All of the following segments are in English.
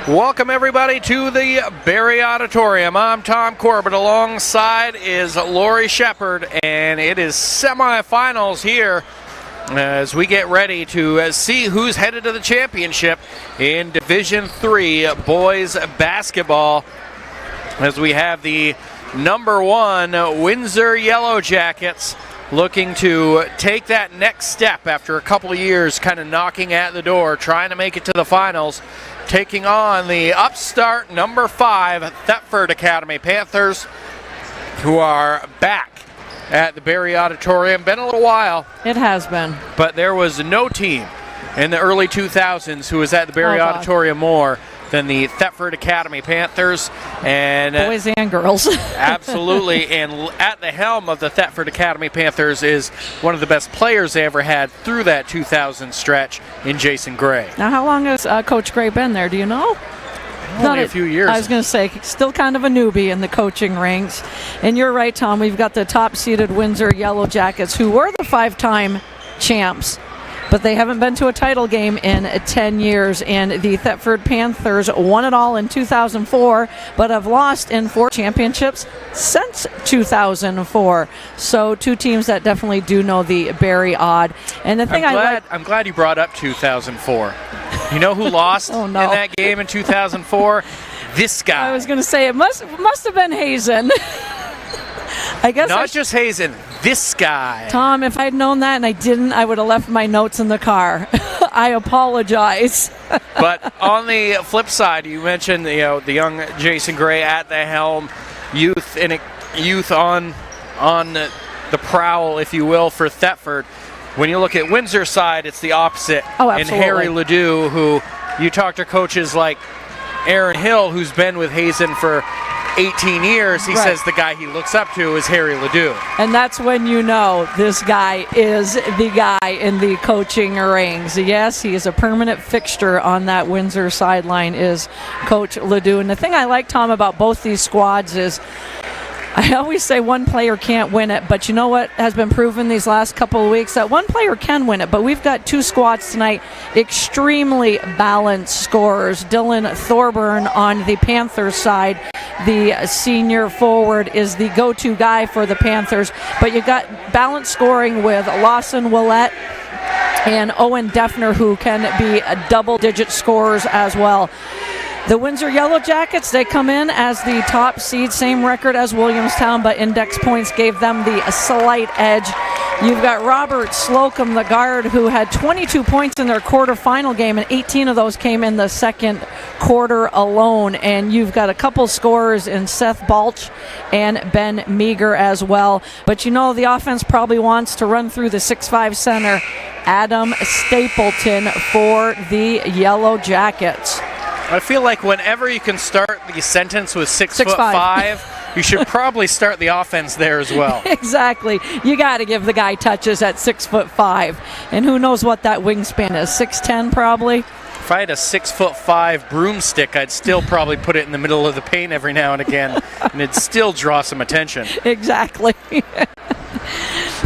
Welcome everybody to the Barre Auditorium. I'm Tom Corbett. Alongside is Lori Shepard, and it is semifinals here as we get ready to see who's headed to the championship in Division III boys basketball. As we have the number one Windsor Yellow Jackets looking to take that next step after a couple of years kind of knocking at the door, trying to make it to the finals, taking on the upstart number 5 Thetford Academy Panthers, who are back at the Barre Auditorium. Been a little while. It has been. But there was no team in the early 2000s who was at the Barre Auditorium more than the Thetford Academy Panthers. And boys and girls. Absolutely. And at the helm of the Thetford Academy Panthers is one of the best players they ever had through that 2000 stretch in Jason Gray. Now, how long has Coach Gray been there? Do you know? Only a few years. I was going to say, still kind of a newbie in the coaching ranks. And you're right, Tom. We've got the top-seeded Windsor Yellow Jackets, who were the 5-time champs, but they haven't been to a title game in 10 years. And the Thetford Panthers won it all in 2004, but have lost in 4 championships since 2004. So 2 teams that definitely do know the Barre Aud. And the thing I'm glad you brought up 2004. You know who lost in that game in 2004? This guy. I was going to say it must have been Hazen. I guess not just Hazen, this guy. Tom, if I'd known that and I didn't, I would have left my notes in the car. I apologize. But on the flip side, you mentioned the young Jason Gray at the helm, youth on the prowl, if you will, for Thetford. When you look at Windsor's side, it's the opposite. Oh, absolutely. And Harry Ladue, who you talk to coaches like Aaron Hill, who's been with Hazen for 18 years, he says the guy he looks up to is Harry Ladue. And that's when you know this guy is the guy in the coaching ranks. Yes, he is a permanent fixture on that Windsor sideline, is Coach Ladue. And the thing I like, Tom, about both these squads is I always say one player can't win it, but you know what has been proven these last couple of weeks? That one player can win it, but we've got 2 squads tonight, extremely balanced scorers. Dylan Thorburn on the Panthers side, the senior forward, is the go-to guy for the Panthers, but you've got balanced scoring with Lawson Willett and Owen Defner, who can be double-digit scorers as well. The Windsor Yellow Jackets, they come in as the top seed, same record as Williamstown, but index points gave them the slight edge. You've got Robert Slocum, the guard, who had 22 points in their quarterfinal game, and 18 of those came in the second quarter alone. And you've got a couple scorers in Seth Balch and Ben Meagher as well. But you know the offense probably wants to run through the 6'5" center, Adam Stapleton, for the Yellow Jackets. I feel like whenever you can start the sentence with 6'5", you should probably start the offense there as well. Exactly. You got to give the guy touches at 6'5", and who knows what that wingspan is? 6'10" probably. If I had a 6'5" broomstick, I'd still probably put it in the middle of the paint every now and again, and it'd still draw some attention. Exactly.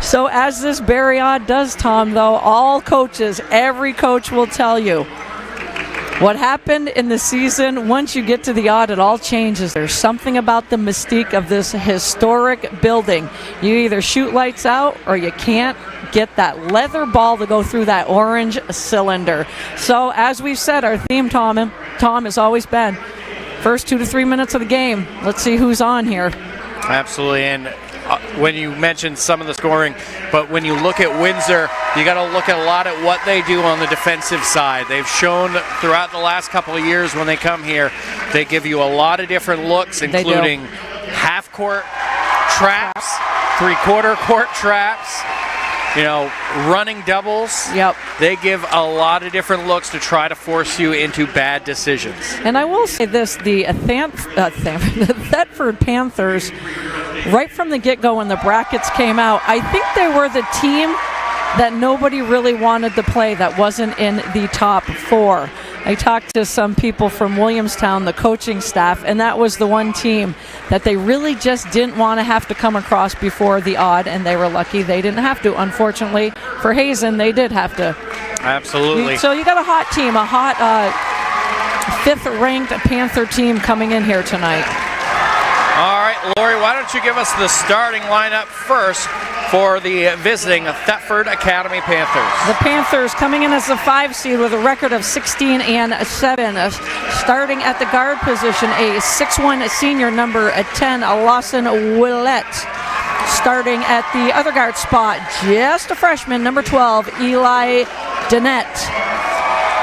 So as this Barre Aud does, Tom, though, all coaches, every coach will tell you, what happened in the season, once you get to the Aud, it all changes. There's something about the mystique of this historic building. You either shoot lights out or you can't get that leather ball to go through that orange cylinder. So as we've said, our theme, Tom, has always been first 2 to 3 minutes of the game. Let's see who's on here. Absolutely. And when you mentioned some of the scoring, but when you look at Windsor, you got to look at a lot at what they do on the defensive side. They've shown throughout the last couple of years when they come here, they give you a lot of different looks, including half-court traps, three-quarter court traps, running doubles. Yep. They give a lot of different looks to try to force you into bad decisions. And I will say this, the Thetford Panthers, right from the get-go when the brackets came out, I think they were the team that nobody really wanted to play that wasn't in the top 4. I talked to some people from Williamstown, the coaching staff, and that was the one team that they really just didn't want to have to come across before the Aud, and they were lucky they didn't have to. Unfortunately for Hazen, they did have to. Absolutely. So you got a hot team, a hot 5th-ranked Panther team coming in here tonight. All right, Lori, why don't you give us the starting lineup first for the visiting Thetford Academy Panthers. The Panthers coming in as the 5 seed with a record of 16-7. Starting at the guard position, a 6'1" senior, number 10, Lawson Willett. Starting at the other guard spot, just a freshman, number 12, Eli Dennett.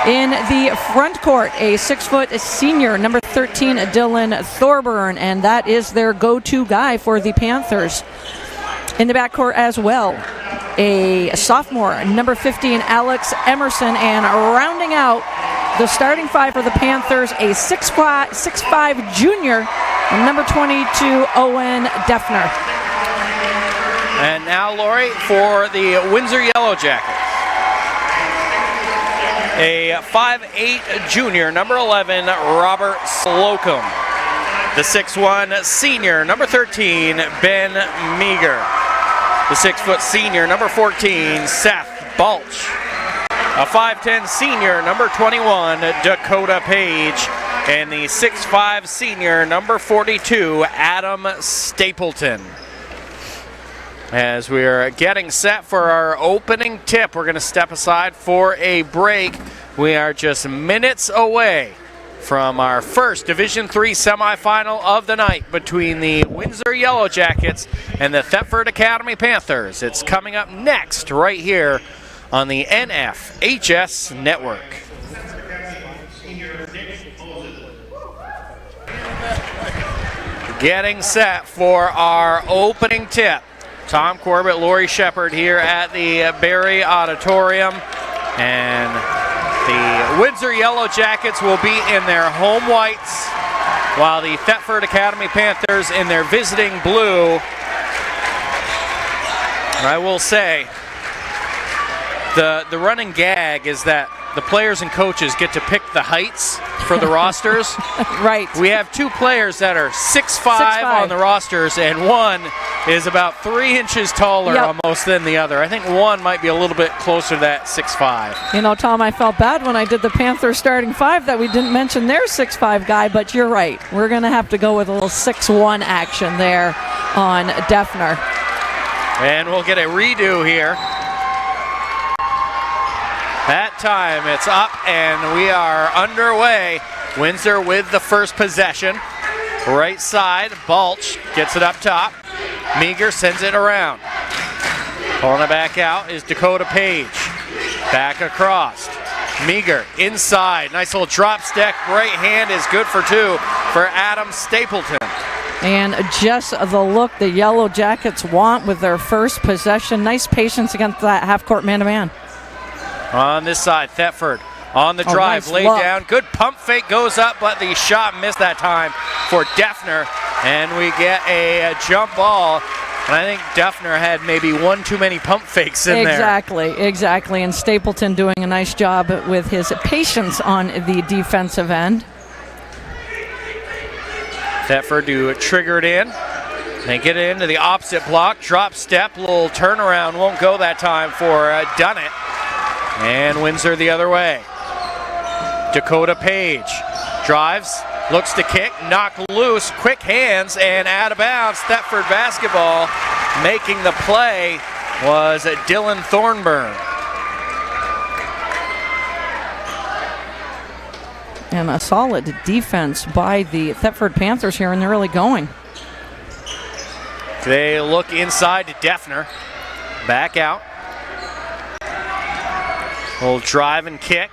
In the front court, a 6' senior, number 13, Dylan Thorburn, and that is their go-to guy for the Panthers. In the backcourt as well, a sophomore, number 15, Alex Emerson, and rounding out the starting 5 for the Panthers, a 6'5" junior, number 22, Owen Defner. And now, Lori, for the Windsor Yellow Jackets. A 5'8" junior, number 11, Robert Slocum. The 6'1" senior, number 13, Ben Meagher. The 6' senior, number 14, Seth Balch. A 5'10" senior, number 21, Dakota Page. And the 6'5" senior, number 42, Adam Stapleton. As we're getting set for our opening tip, we're going to step aside for a break. We are just minutes away from our first Division III semifinal of the night between the Windsor Yellow Jackets and the Thetford Academy Panthers. It's coming up next right here on the NFHS Network. Getting set for our opening tip. Tom Corbett, Lori Shepard here at the Barre Auditorium, and the Windsor Yellow Jackets will be in their home whites, while the Thetford Academy Panthers in their visiting blue. I will say, the running gag is that the players and coaches get to pick the heights for the rosters. Right. We have 2 players that are 6'5" on the rosters, and one is about 3 inches taller almost than the other. I think one might be a little bit closer to that 6'5". You know, Tom, I felt bad when I did the Panthers starting 5 that we didn't mention their 6'5" guy, but you're right. We're going to have to go with a little 6'1" action there on Defner. And we'll get a redo here. That time it's up and we are underway. Windsor with the first possession. Right side, Balch gets it up top. Meagher sends it around. Pulling it back out is Dakota Page. Back across. Meagher inside. Nice little drop step. Right hand is good for 2 for Adam Stapleton. And just the look the Yellow Jackets want with their first possession. Nice patience against that half-court man-to-man. On this side, Thetford on the drive, nice laid look. down. Good pump fake, goes up, but the shot missed that time for Defner. And we get a jump ball. And I think Defner had maybe one too many pump fakes in there. Exactly. And Stapleton doing a nice job with his patience on the defensive end. Thetford to trigger it in. They get it into the opposite block. Drop step, little turnaround. Won't go that time for Dunnett. And Windsor the other way. Dakota Page drives, looks to kick, knock loose, quick hands, and out of bounds. Thetford basketball. Making the play was Dylan Thorburn. And a solid defense by the Thetford Panthers here, and they're really going. They look inside to Defner. Back out. Little drive and kick.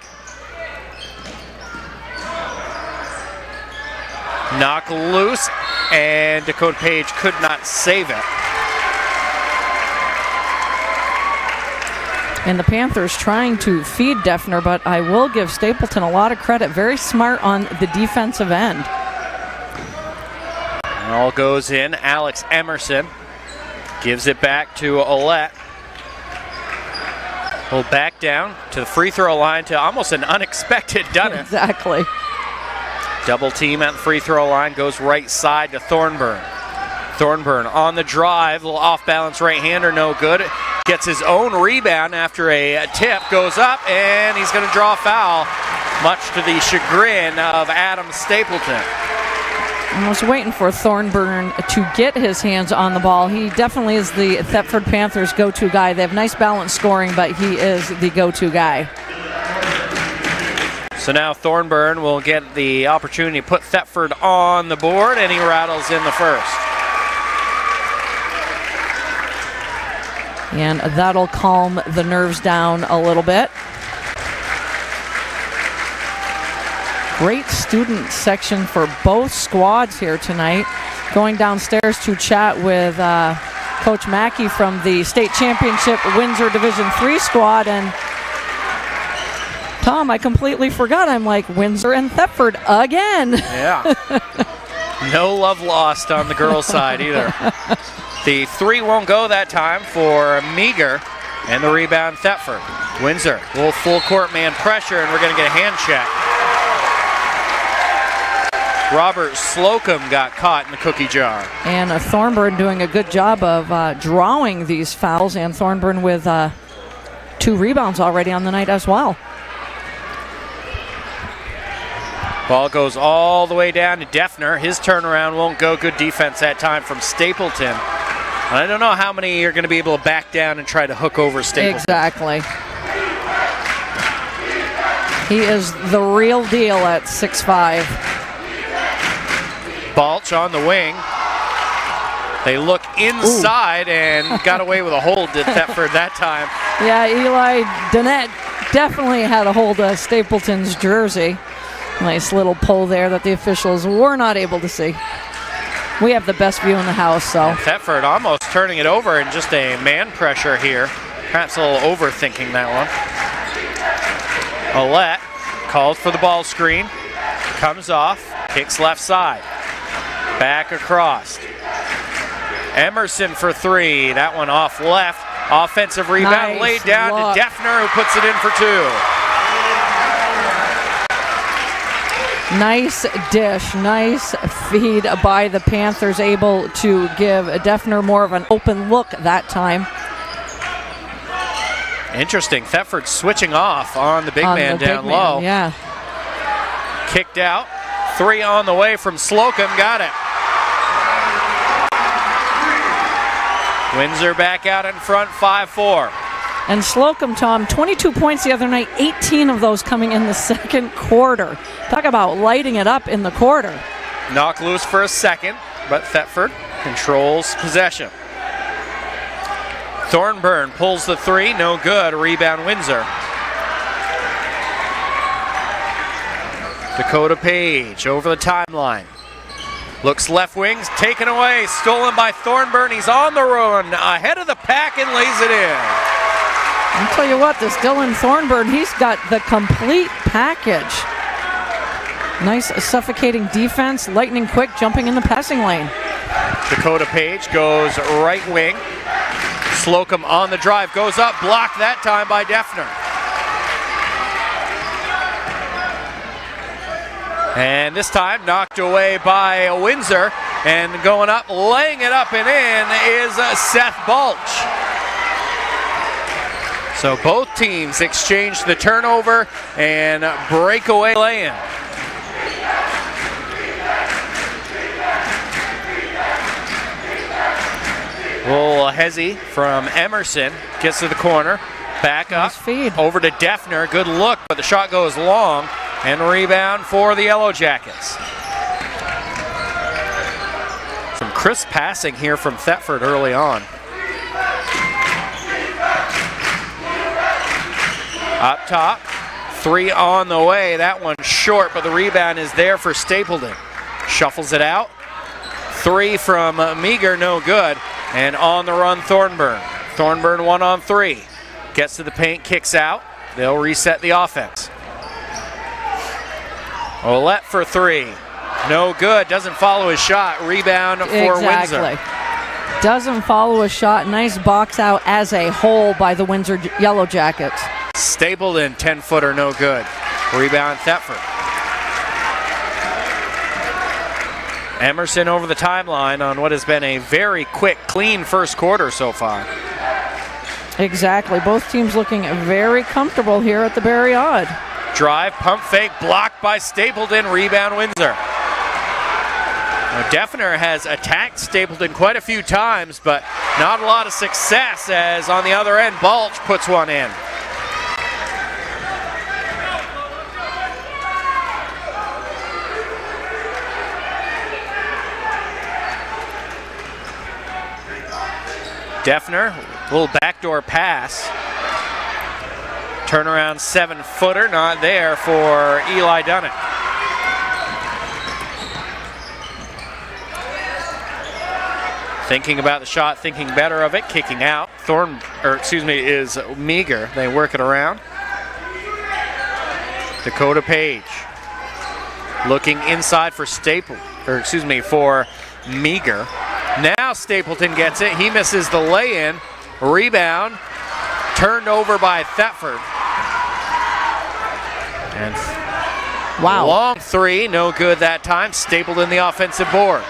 Knock loose, and Dakota Page could not save it. And the Panthers trying to feed Defner, but I will give Stapleton a lot of credit. Very smart on the defensive end. And all goes in. Alex Emerson gives it back to Olette. Will back down to the free throw line to almost an unexpected Dunnett. Exactly. Double team at the free throw line, goes right side to Thorburn. Thorburn on the drive, little off balance right hander, no good. Gets his own rebound after a tip, goes up, and he's going to draw a foul. much to the chagrin of Adam Stapleton. I was waiting for Thornburn to get his hands on the ball. He definitely is the Thetford Panthers go-to guy. They have nice balanced scoring, but he is the go-to guy. So now Thornburn will get the opportunity to put Thetford on the board, and he rattles in the first. And that'll calm the nerves down a little bit. Great student section for both squads here tonight. Going downstairs to chat with Coach Mackey from the state championship Windsor Division III squad. And Tom, I completely forgot. I'm like, Windsor and Thetford again. Yeah. No love lost on the girls' side either. The three won't go that time for Meagher, and the rebound Thetford. Windsor, a little full court man pressure, and we're going to get a hand check. Robert Slocum got caught in the cookie jar. And Thornburn doing a good job of drawing these fouls, and Thornburn with 2 rebounds already on the night as well. Ball goes all the way down to Defner. His turnaround won't go. Good defense that time from Stapleton. I don't know how many are going to be able to back down and try to hook over Stapleton. Exactly. He is the real deal at 6'5". Balch on the wing. They look inside and got away with a hold at Thetford that time. Yeah, Eli Donnett definitely had a hold of Stapleton's jersey. Nice little pull there that the officials were not able to see. We have the best view in the house, so. And Thetford almost turning it over in just a man pressure here. Perhaps a little overthinking that one. Ouellette calls for the ball screen. Comes off, kicks left side. Back across. Emerson for 3. That one off left. Offensive rebound Nice laid down look. to Defner, who puts it in for 2. Nice dish, nice feed by the Panthers, able to give Defner more of an open look that time. Interesting. Thetford switching off on the big man down low. Yeah. Kicked out. 3 on the way from Slocum. Got it. Windsor back out in front, 5-4. And Slocum, Tom, 22 points the other night, 18 of those coming in the second quarter. Talk about lighting it up in the quarter. Knock loose for a second, but Thetford controls possession. Thornburn pulls the 3, no good. Rebound Windsor. Dakota Page over the timeline. Looks left wings, taken away, stolen by Thornburn. He's on the run, ahead of the pack and lays it in. I'll tell you what, this Dylan Thornburn, he's got the complete package. Nice suffocating defense, lightning quick, jumping in the passing lane. Dakota Page goes right wing. Slocum on the drive, goes up, blocked that time by Defner. And this time knocked away by Windsor, and going up, laying it up and in is Seth Balch. So both teams exchange the turnover and breakaway lay-in. Little hezzy from Emerson, gets to the corner, back up, Nice feed. over to Defner, good look, but the shot goes long, and rebound for the Yellow Jackets. Some crisp passing here from Thetford early on. Up top, 3 on the way, that one short, but the rebound is there for Stapleton. Shuffles it out, 3 from Meagher, no good. And on the run, Thornburn. Thornburn 1 on 3. Gets to the paint, kicks out. They'll reset the offense. Ouellette for 3. No good. Doesn't follow his shot. Rebound for Windsor. Doesn't follow a shot. Nice box out as a whole by the Windsor Yellow Jackets. Stapleton, 10-footer, no good. Rebound, Thetford. Emerson over the timeline on what has been a very quick, clean first quarter so far. Exactly. Both teams looking very comfortable here at the Barre Aud. Drive, pump fake, blocked by Stapleton, rebound Windsor. Now, Defner has attacked Stapleton quite a few times, but not a lot of success, as on the other end, Balch puts one in. Defner, little backdoor pass. Turnaround 7-footer, not there for Eli Dunnett. Thinking about the shot, thinking better of it, kicking out. Is Meagher. They work it around. Dakota Page looking inside for for Meagher. Now Stapleton gets it. He misses the lay-in. Rebound turned over by Thetford. And wow. Long three, no good that time. Stapleton the offensive board.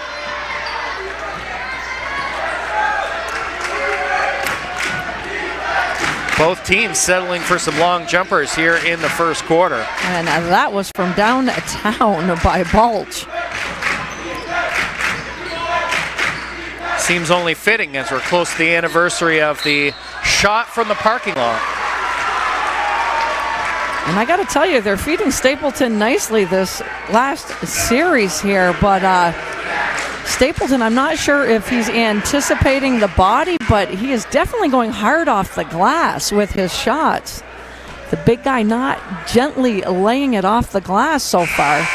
Both teams settling for some long jumpers here in the first quarter. And that was from downtown by Balch. Seems only fitting as we're close to the anniversary of the shot from the parking lot. And I got to tell you, they're feeding Stapleton nicely this last series here, but Stapleton, I'm not sure if he's anticipating the body, but he is definitely going hard off the glass with his shots. The big guy not gently laying it off the glass so far.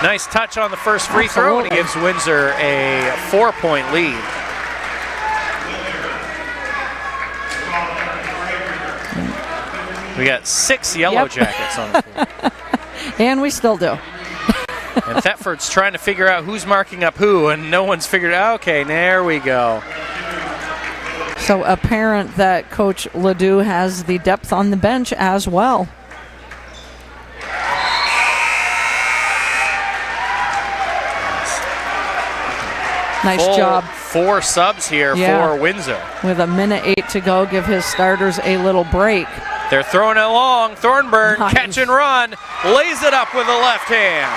Nice touch on the first free throw, and he gives Windsor a 4-point lead. We got 6 yellow jackets on the floor. And we still do. And Thetford's trying to figure out who's marking up who, and no one's figured out. Okay, there we go. So apparent that Coach Ladue has the depth on the bench as well. Nice job. 4 subs here for Windsor. With 1:08 to go, give his starters a little break. They're throwing it long. Thornburn, catch and run, lays it up with the left hand.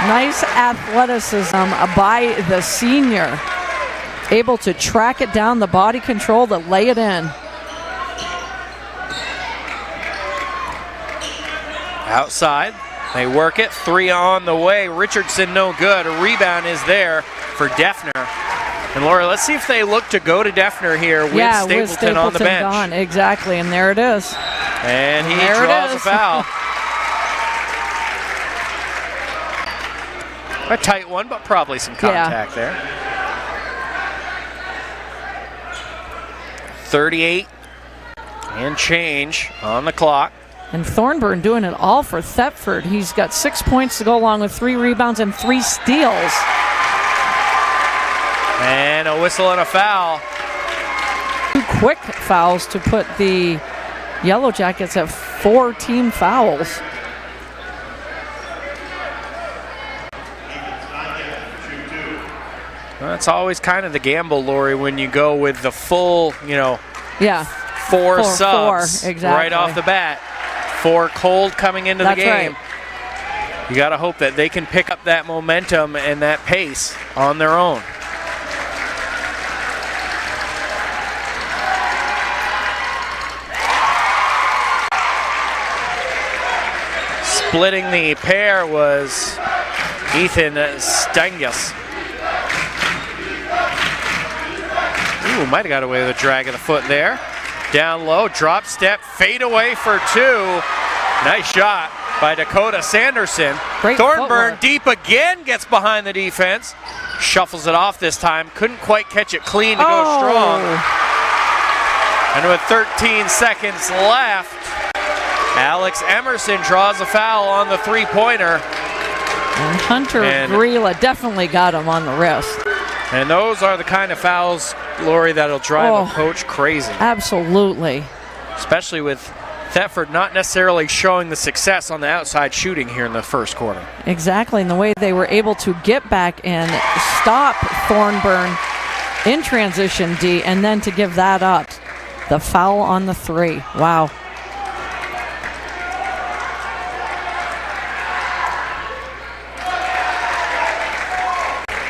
Nice athleticism by the senior. Able to track it down, the body control to lay it in. Outside, they work it. 3 on the way. Richardson no good. A rebound is there for Defner. And Laura, let's see if they look to go to Defner here with Stapleton on the bench. Gone. Exactly, and there it is. And he draws a foul. A tight one, but probably some contact there. 38 and change on the clock. And Thornburn doing it all for Thetford. He's got 6 points to go along with 3 rebounds and 3 steals. And a whistle and a foul. 2 quick fouls to put the Yellow Jackets at 4 team fouls. Well, that's always kind of the gamble, Lori, when you go with the full, 4 subs exactly. right off the bat. 4 cold coming into the game. Right. You got to hope that they can pick up that momentum and that pace on their own. Splitting the pair was Ethan Stangus. Ooh, might have got away with a drag of the foot there. Down low, drop step, fade away for 2. Nice shot by Dakohta Sanderson. Great Thornburn footwork. deep again, gets behind the defense. Shuffles it off this time. Couldn't quite catch it clean to go strong. And with 13 seconds left, Alex Emerson draws a foul on the 3-pointer. And Hunter Grela definitely got him on the wrist. And those are the kind of fouls, Lori, that'll drive a coach crazy. Absolutely. Especially with Thetford not necessarily showing the success on the outside shooting here in the first quarter. Exactly, and the way they were able to get back and stop Thornburn in transition D, and then to give that up. The foul on the 3. Wow.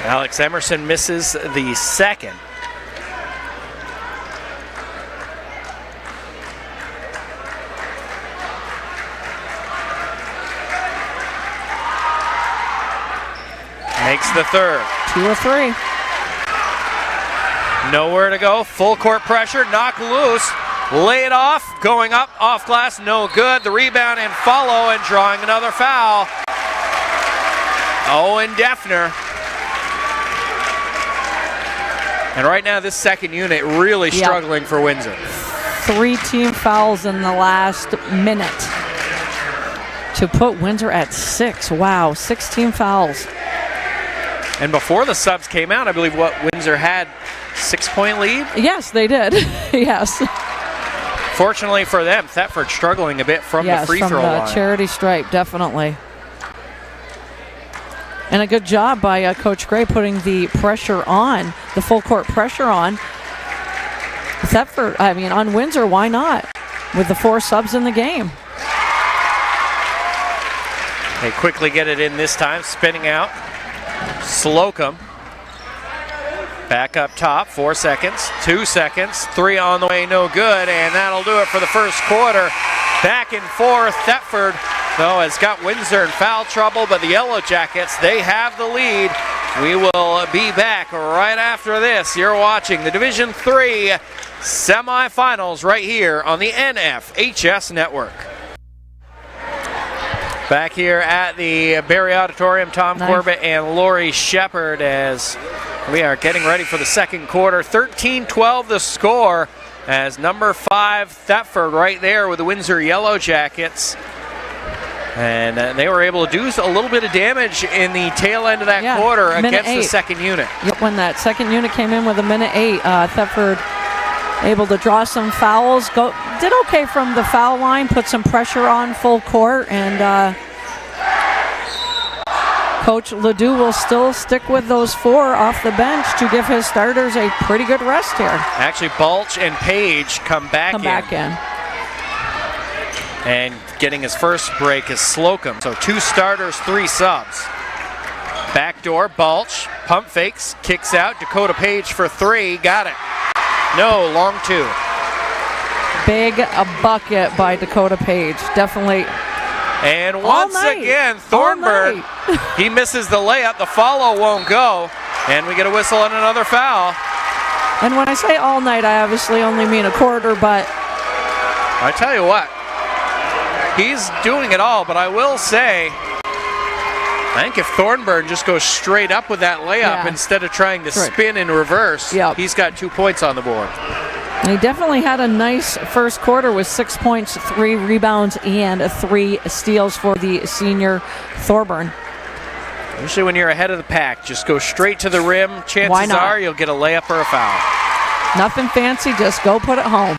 Alex Emerson misses the second. Makes the third. 2 or 3. Nowhere to go. Full court pressure. Knock loose. Lay it off. Going up. Off glass. No good. The rebound and follow and drawing another foul. Owen Defner. And right now this second unit really struggling for Windsor. 3 team fouls in the last minute to put Windsor at 6. Wow, 6 team fouls. And before the subs came out, I believe Windsor had 6-point lead? Yes, they did. Yes. Fortunately for them, Thetford struggling a bit from the free throw line. From the charity stripe, definitely. And a good job by Coach Gray putting the pressure on, the full court pressure on Thetford. I mean, on Windsor, why not? With the 4 subs in the game. They quickly get it in this time, spinning out. Slocum. Back up top, 4 seconds, 2 seconds, 3 on the way, no good, and that'll do it for the first quarter. Back and forth, Thetford, though, has got Windsor in foul trouble, but the Yellow Jackets, they have the lead. We will be back right after this. You're watching the Division III semifinals right here on the NFHS Network. Back here at the Barre Auditorium, Tom Corbett and Lori Shepard as we are getting ready for the second quarter. 13-12 the score as number 5 Thetford right there with the Windsor Yellow Jackets. And they were able to do a little bit of damage in the tail end of that quarter against the second unit. Yep, when that second unit came in with a minute 8, Thetford able to draw some fouls. Did okay from the foul line, put some pressure on full court, and Coach Ladue will still stick with those 4 off the bench to give his starters a pretty good rest here. Actually, Balch and Page come back in. And getting his first break is Slocum. So 2 starters, 3 subs. Backdoor, Balch, pump fakes, kicks out. Dakota Page for 3, got it. No, long 2. Big bucket by Dakota Page, definitely. And once again, Thornburg, he misses the layup. The follow won't go, and we get a whistle and another foul. And when I say all night, I obviously only mean a quarter, but I tell you what, he's doing it all, but I will say, I think if Thornburg just goes straight up with that layup instead of trying to spin in reverse, he's got 2 points on the board. And he definitely had a nice first quarter with 6 points, 3 rebounds, and 3 steals for the senior Thorburn. Usually when you're ahead of the pack, just go straight to the rim. Chances are you'll get a layup or a foul. Nothing fancy, just go put it home.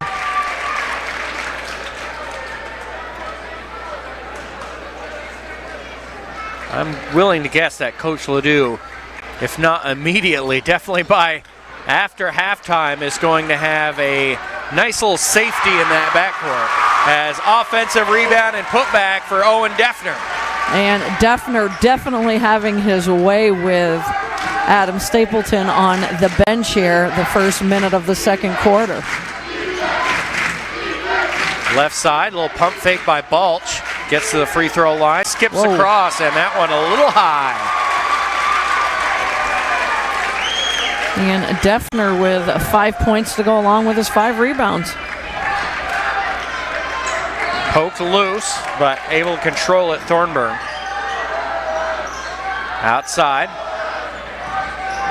I'm willing to guess that Coach Ladue, if not immediately, definitely by after halftime, is going to have a nice little safety in that backcourt as offensive rebound and putback for Owen Defner. And Defner definitely having his way with Adam Stapleton on the bench here the first minute of the second quarter. Left side, little pump fake by Balch. Gets to the free throw line, skips across, and that one a little high. And Defner with 5 points to go along with his 5 rebounds. Poked loose, but able to control it, Thornburg. Outside.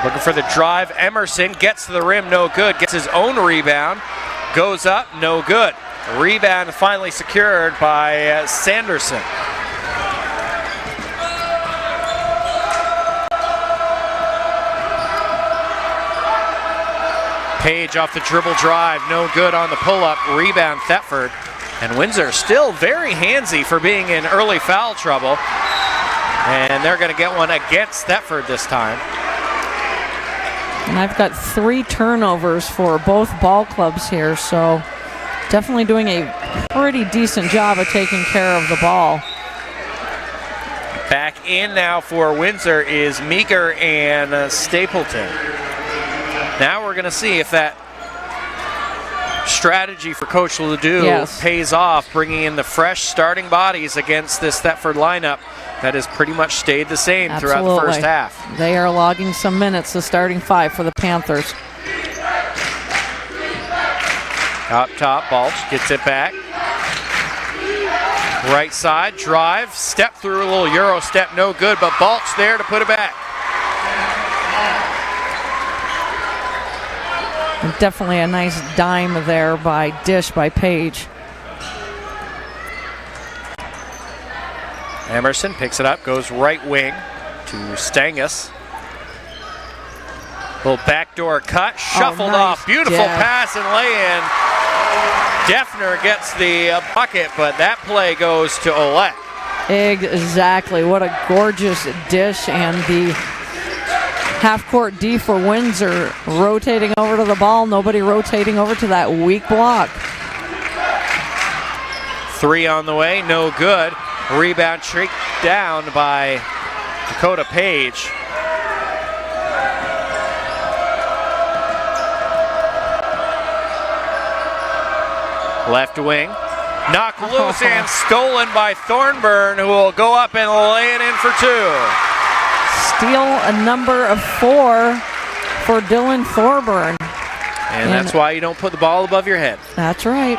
Looking for the drive. Emerson gets to the rim, no good. Gets his own rebound. Goes up, no good. Rebound finally secured by Sanderson. Page off the dribble drive, no good on the pull-up. Rebound Thetford. And Windsor still very handsy for being in early foul trouble. And they're going to get one against Thetford this time. And I've got 3 turnovers for both ball clubs here, so definitely doing a pretty decent job of taking care of the ball. Back in now for Windsor is Meagher and Stapleton. Now we're going to see if that strategy for Coach Ladue pays off, bringing in the fresh starting bodies against this Thetford lineup that has pretty much stayed the same throughout the first half. They are logging some minutes, the starting five for the Panthers. Up top, Balch gets it back. Right side, drive, step through, a little Euro step, no good, but Balch there to put it back. And definitely a nice dime there by Page. Emerson picks it up, goes right wing to Stangus. Little backdoor cut, shuffled off, beautiful pass and lay-in. Defner gets the bucket, but that play goes to Olet. Exactly, what a gorgeous dish, and the half-court D for Windsor rotating over to the ball, nobody rotating over to that weak block. 3 on the way, no good. Rebound shake down by Dakota Page. Left wing, knocked loose and stolen by Thornburn, who will go up and lay it in for 2. Steal a number of 4 for Dylan Thorburn. And that's why you don't put the ball above your head. That's right.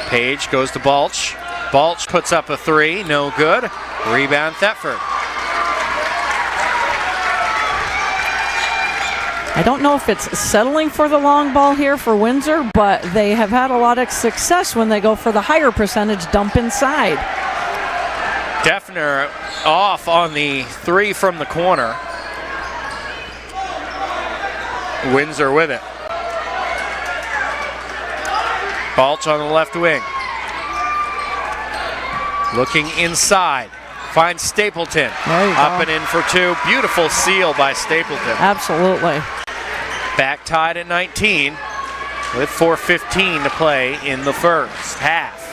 Page goes to Balch. Balch puts up a 3, no good. Rebound Thetford. I don't know if it's settling for the long ball here for Windsor, but they have had a lot of success when they go for the higher percentage dump inside. Defner off on the 3 from the corner. Windsor with it. Balch on the left wing. Looking inside. Finds Stapleton. Up and in for 2. Beautiful seal by Stapleton. Absolutely. Back tied at 19 with 4:15 to play in the first half.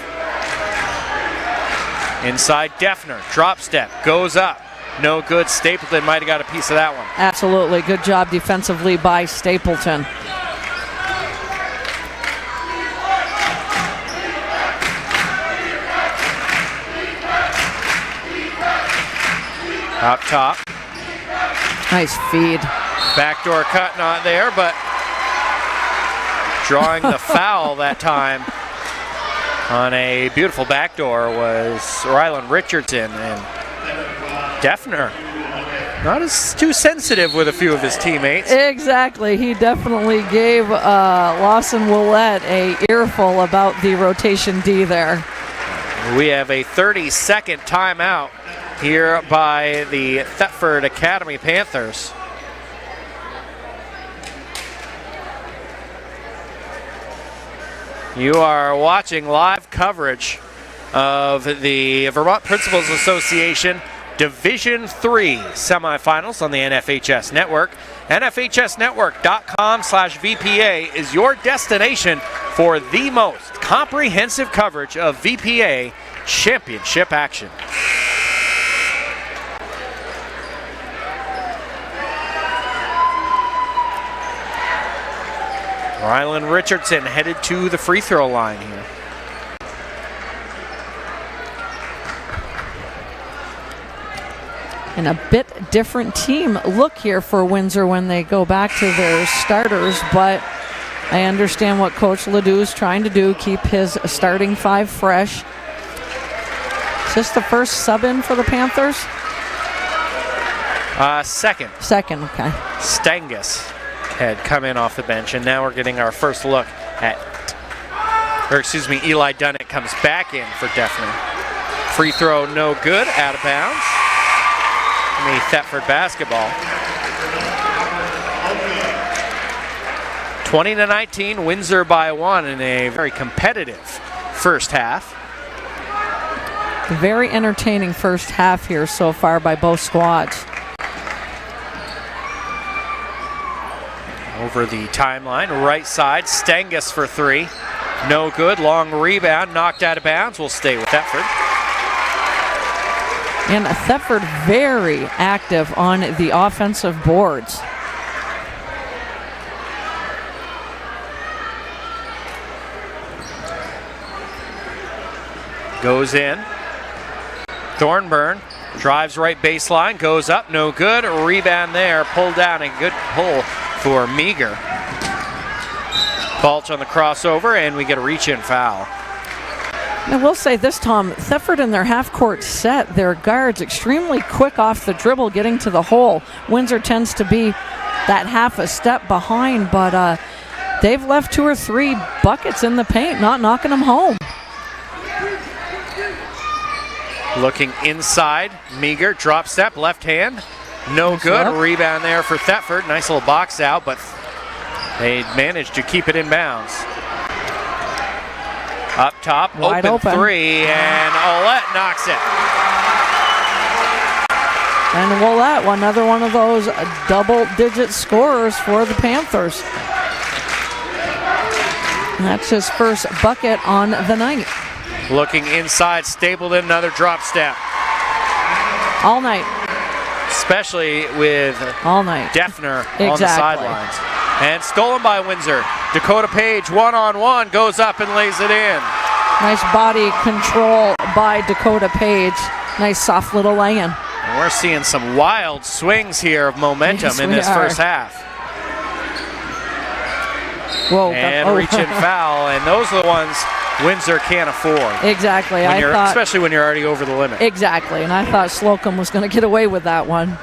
Inside Defner, drop step, goes up. No good. Stapleton might have got a piece of that one. Absolutely. Good job defensively by Stapleton. Up top. Nice feed. Backdoor cut, not there, but drawing the foul that time on a beautiful backdoor was Ryland Richardson, and Defner not as too sensitive with a few of his teammates. Exactly. He definitely gave Lawson Willette a earful about the rotation D there. We have a 30-second timeout here by the Thetford Academy Panthers. You are watching live coverage of the Vermont Principals Association Division III semifinals on the NFHS Network. NFHSnetwork.com/VPA is your destination for the most comprehensive coverage of VPA championship action. Ryland Richardson headed to the free throw line here. And a bit different team look here for Windsor when they go back to their starters, but I understand what Coach Ladue is trying to do, keep his starting 5 fresh. Is this the first sub in for the Panthers? Second. Second, okay. Stangus had come in off the bench, and now we're getting our first look at, Eli Dunnett comes back in for Defner. Free throw no good, out of bounds. The Thetford basketball. 20-19, Windsor by 1 in a very competitive first half. Very entertaining first half here so far by both squads. Over the timeline, right side, Stangus for 3. No good, long rebound, knocked out of bounds. Will stay with Thetford. And Thetford very active on the offensive boards. Goes in. Thornburn drives right baseline, goes up, no good. Rebound there, pulled down, a good pull for Meagher. Balch on the crossover, and we get a reach-in foul. I will say this, Tom, Thetford in their half-court set, their guards extremely quick off the dribble getting to the hole. Windsor tends to be that half a step behind, but they've left 2 or 3 buckets in the paint, not knocking them home. Looking inside, Meagher, drop step, left hand, no good. Rebound there for Thetford, nice little box out, but they managed to keep it in bounds. Up top, wide open 3, and Ouellette knocks it. And Ouellette, another one of those double-digit scorers for the Panthers. And that's his first bucket on the night. Looking inside, Stapleton, another drop step. All night. Especially with Defner on the sidelines. And stolen by Windsor. Dakota Page, one-on-one, goes up and lays it in. Nice body control by Dakota Page. Nice soft little lay-in. And we're seeing some wild swings here of momentum in this first half. Whoa. And reach-in foul, and those are the ones Windsor can't afford. Exactly. Especially when you're already over the limit. Exactly, and I thought Slocum was going to get away with that one.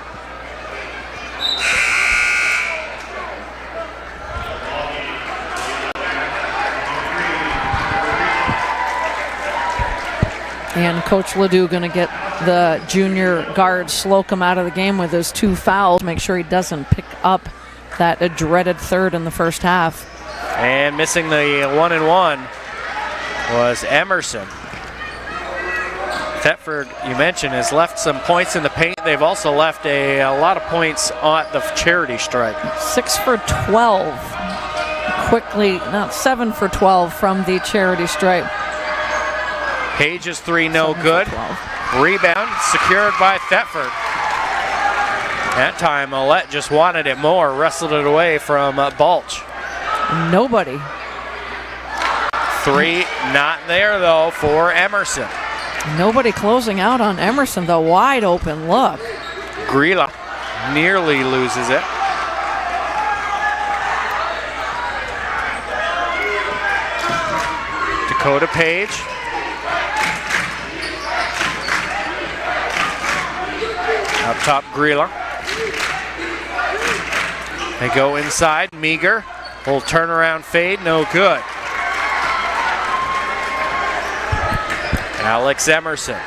And Coach Ladue going to get the junior guard Slocum out of the game with his 2 fouls. Make sure he doesn't pick up that dreaded third in the first half. And missing the 1-and-1 was Emerson. Thetford, you mentioned, has left some points in the paint. They've also left a lot of points at the charity stripe. 6 for 12. Quickly, not 7 for 12 from the charity stripe. Page's 3, no good. Rebound secured by Thetford. That time, Ouellette just wanted it more, wrestled it away from Balch. Nobody. 3 not there, though, for Emerson. Nobody closing out on Emerson, though. Wide open look. Grela nearly loses it. Dakota Page. Up top, Grela. They go inside. Meagher. Little turnaround fade, no good. Alex Emerson.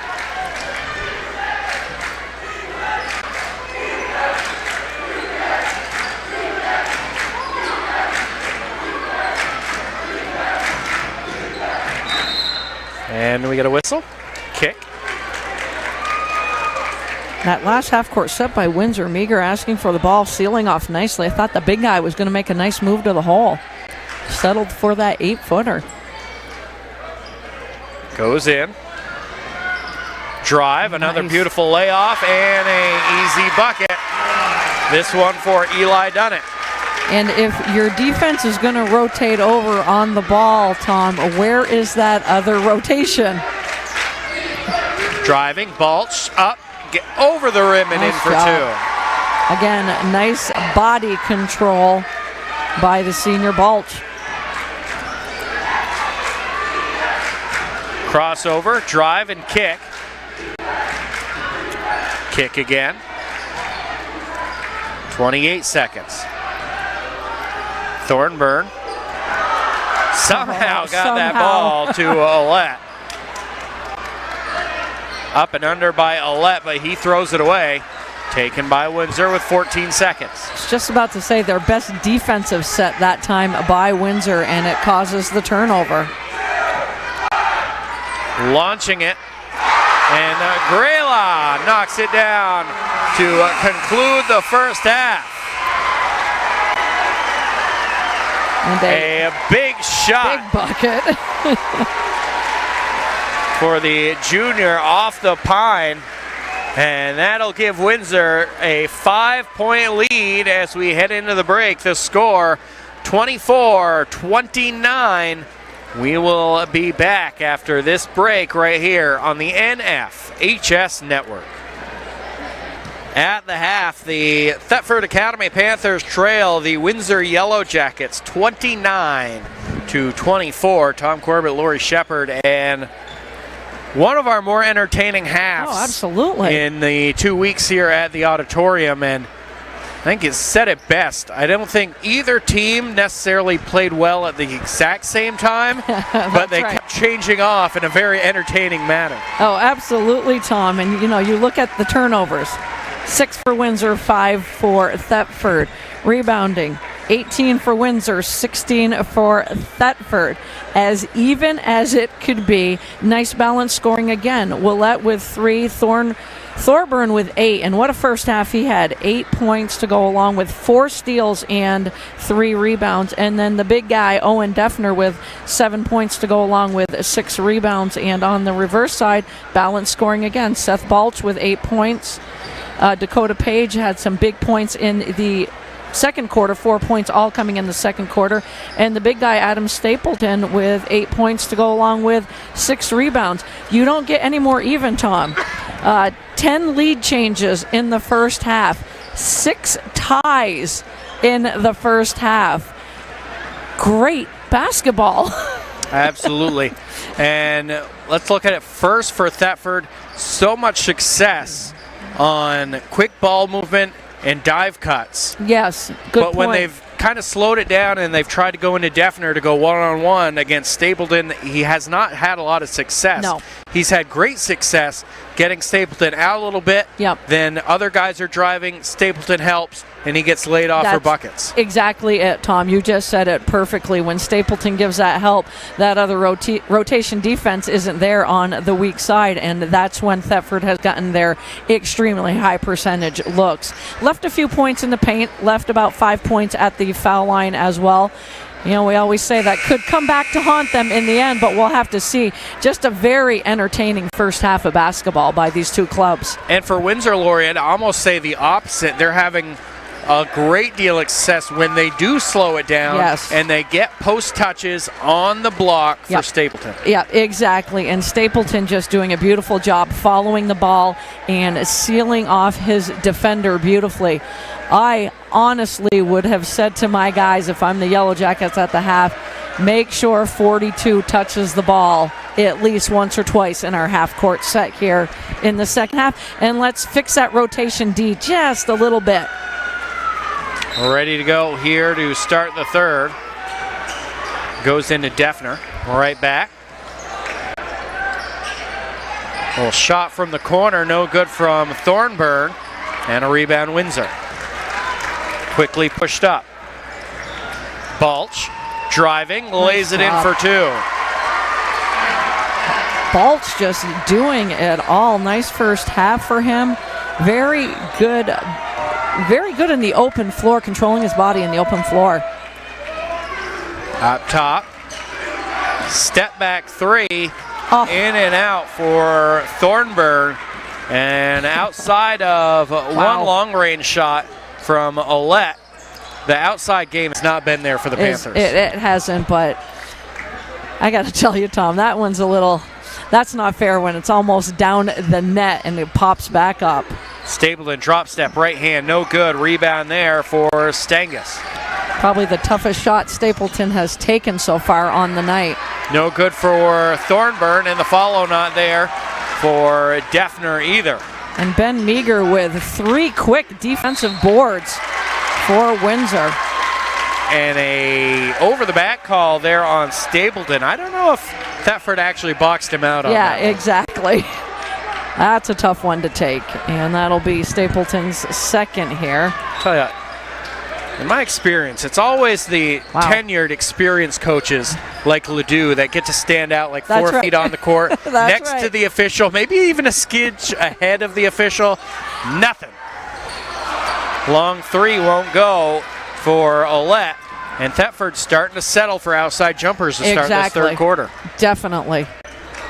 And we get a whistle. Kick. That last half-court set by Windsor, Meagher asking for the ball, sealing off nicely. I thought the big guy was going to make a nice move to the hole. Settled for that 8-footer. Goes in. Drive, another beautiful layoff, and an easy bucket. This one for Eli Dunnett. And if your defense is going to rotate over on the ball, Tom, where is that other rotation? Driving, Balch up, get over the rim and in for 2. Again, nice body control by the senior Balch. Crossover, drive, and kick. Kick again. 28 seconds. Thornburn somehow got that ball to Ouellette. Up and under by Ouellette, but he throws it away. Taken by Windsor with 14 seconds. I was just about to say their best defensive set that time by Windsor, and it causes the turnover. Launching it, and Grela knocks it down to conclude the first half. And a big shot. Big bucket. For the junior off the pine. And that'll give Windsor a 5-point lead as we head into the break. The score 24-29. We will be back after this break right here on the NFHS Network. At the half, the Thetford Academy Panthers trail the Windsor Yellow Jackets 29-24. Tom Corbett, Laurie Shepard, and one of our more entertaining halves. Oh, absolutely. In the 2 weeks here at the auditorium, and I think it said it best. I don't think either team necessarily played well at the exact same time, but they kept changing off in a very entertaining manner. Oh, absolutely, Tom. And, you look at the turnovers. 6 for Windsor, 5 for Thetford. Rebounding, 18 for Windsor, 16 for Thetford. As even as it could be. Nice balance scoring again. Willette with 3, Thorburn with 8, and what a first half he had. 8 points to go along with 4 steals and 3 rebounds. And then the big guy, Owen Defner, with 7 points to go along with 6 rebounds. And on the reverse side, balance scoring again. Seth Balch with 8 points. Dakota Page had some big points in the second quarter, 4 points all coming in the second quarter. And the big guy, Adam Stapleton, with 8 points to go along with 6 rebounds. You don't get any more even, Tom. 10 lead changes in the first half. 6 ties in the first half. Great basketball. Absolutely. And let's look at it first for Thetford. So much success on quick ball movement and dive cuts. Yes, good point. But when they've kind of slowed it down and they've tried to go into Defner to go one-on-one against Stapleton, he has not had a lot of success. No. He's had great success getting Stapleton out a little bit. Yep. Then other guys are driving, Stapleton helps, and he gets laid off for buckets. Exactly it, Tom. You just said it perfectly. When Stapleton gives that help, that other rotation defense isn't there on the weak side, and that's when Thetford has gotten their extremely high percentage looks. Left a few points in the paint, left about 5 points at the foul line as well. We always say that could come back to haunt them in the end, but we'll have to see. Just a very entertaining first half of basketball by these two clubs. And for Windsor, Laurie, I'd almost say the opposite. They're having a great deal of success when they do slow it down. Yes. And they get post touches on the block for Stapleton. Yeah, exactly. And Stapleton just doing a beautiful job following the ball and sealing off his defender beautifully. I honestly would have said to my guys, if I'm the Yellow Jackets at the half, make sure 42 touches the ball at least once or twice in our half-court set here in the second half. And let's fix that rotation D just a little bit. We're ready to go here to start the third. Goes into Defner. Right back. A little shot from the corner, no good from Thornburn. And a rebound, Windsor. Quickly pushed up. Balch driving, lays it in for 2. Balch just doing it all. Nice first half for him. Very good in the open floor, controlling his body in the open floor. Up top. Step back 3. In and out for Thornburn. And outside of one long-range shot from Ouellette, the outside game has not been there for the Panthers. It hasn't, but I got to tell you, Tom, that one's a little... That's not fair when it's almost down the net and it pops back up. Stapleton drop step right hand, no good. Rebound there for Stangus. Probably the toughest shot Stapleton has taken so far on the night. No good for Thornburn, and the follow not there for Defner either. And Ben Meagher with 3 quick defensive boards for Windsor. And a over-the-back call there on Stapleton. I don't know if Thetford actually boxed him out on that. Yeah, exactly. That's a tough one to take. And that'll be Stapleton's second here. I'll tell you, in my experience, it's always the tenured, experienced coaches like Ladue that get to stand out like 4 feet on the court next to the official, maybe even a skidge ahead of the official. Nothing. Long 3 won't go for Ouellette, and Thetford's starting to settle for outside jumpers to start this third quarter. Definitely.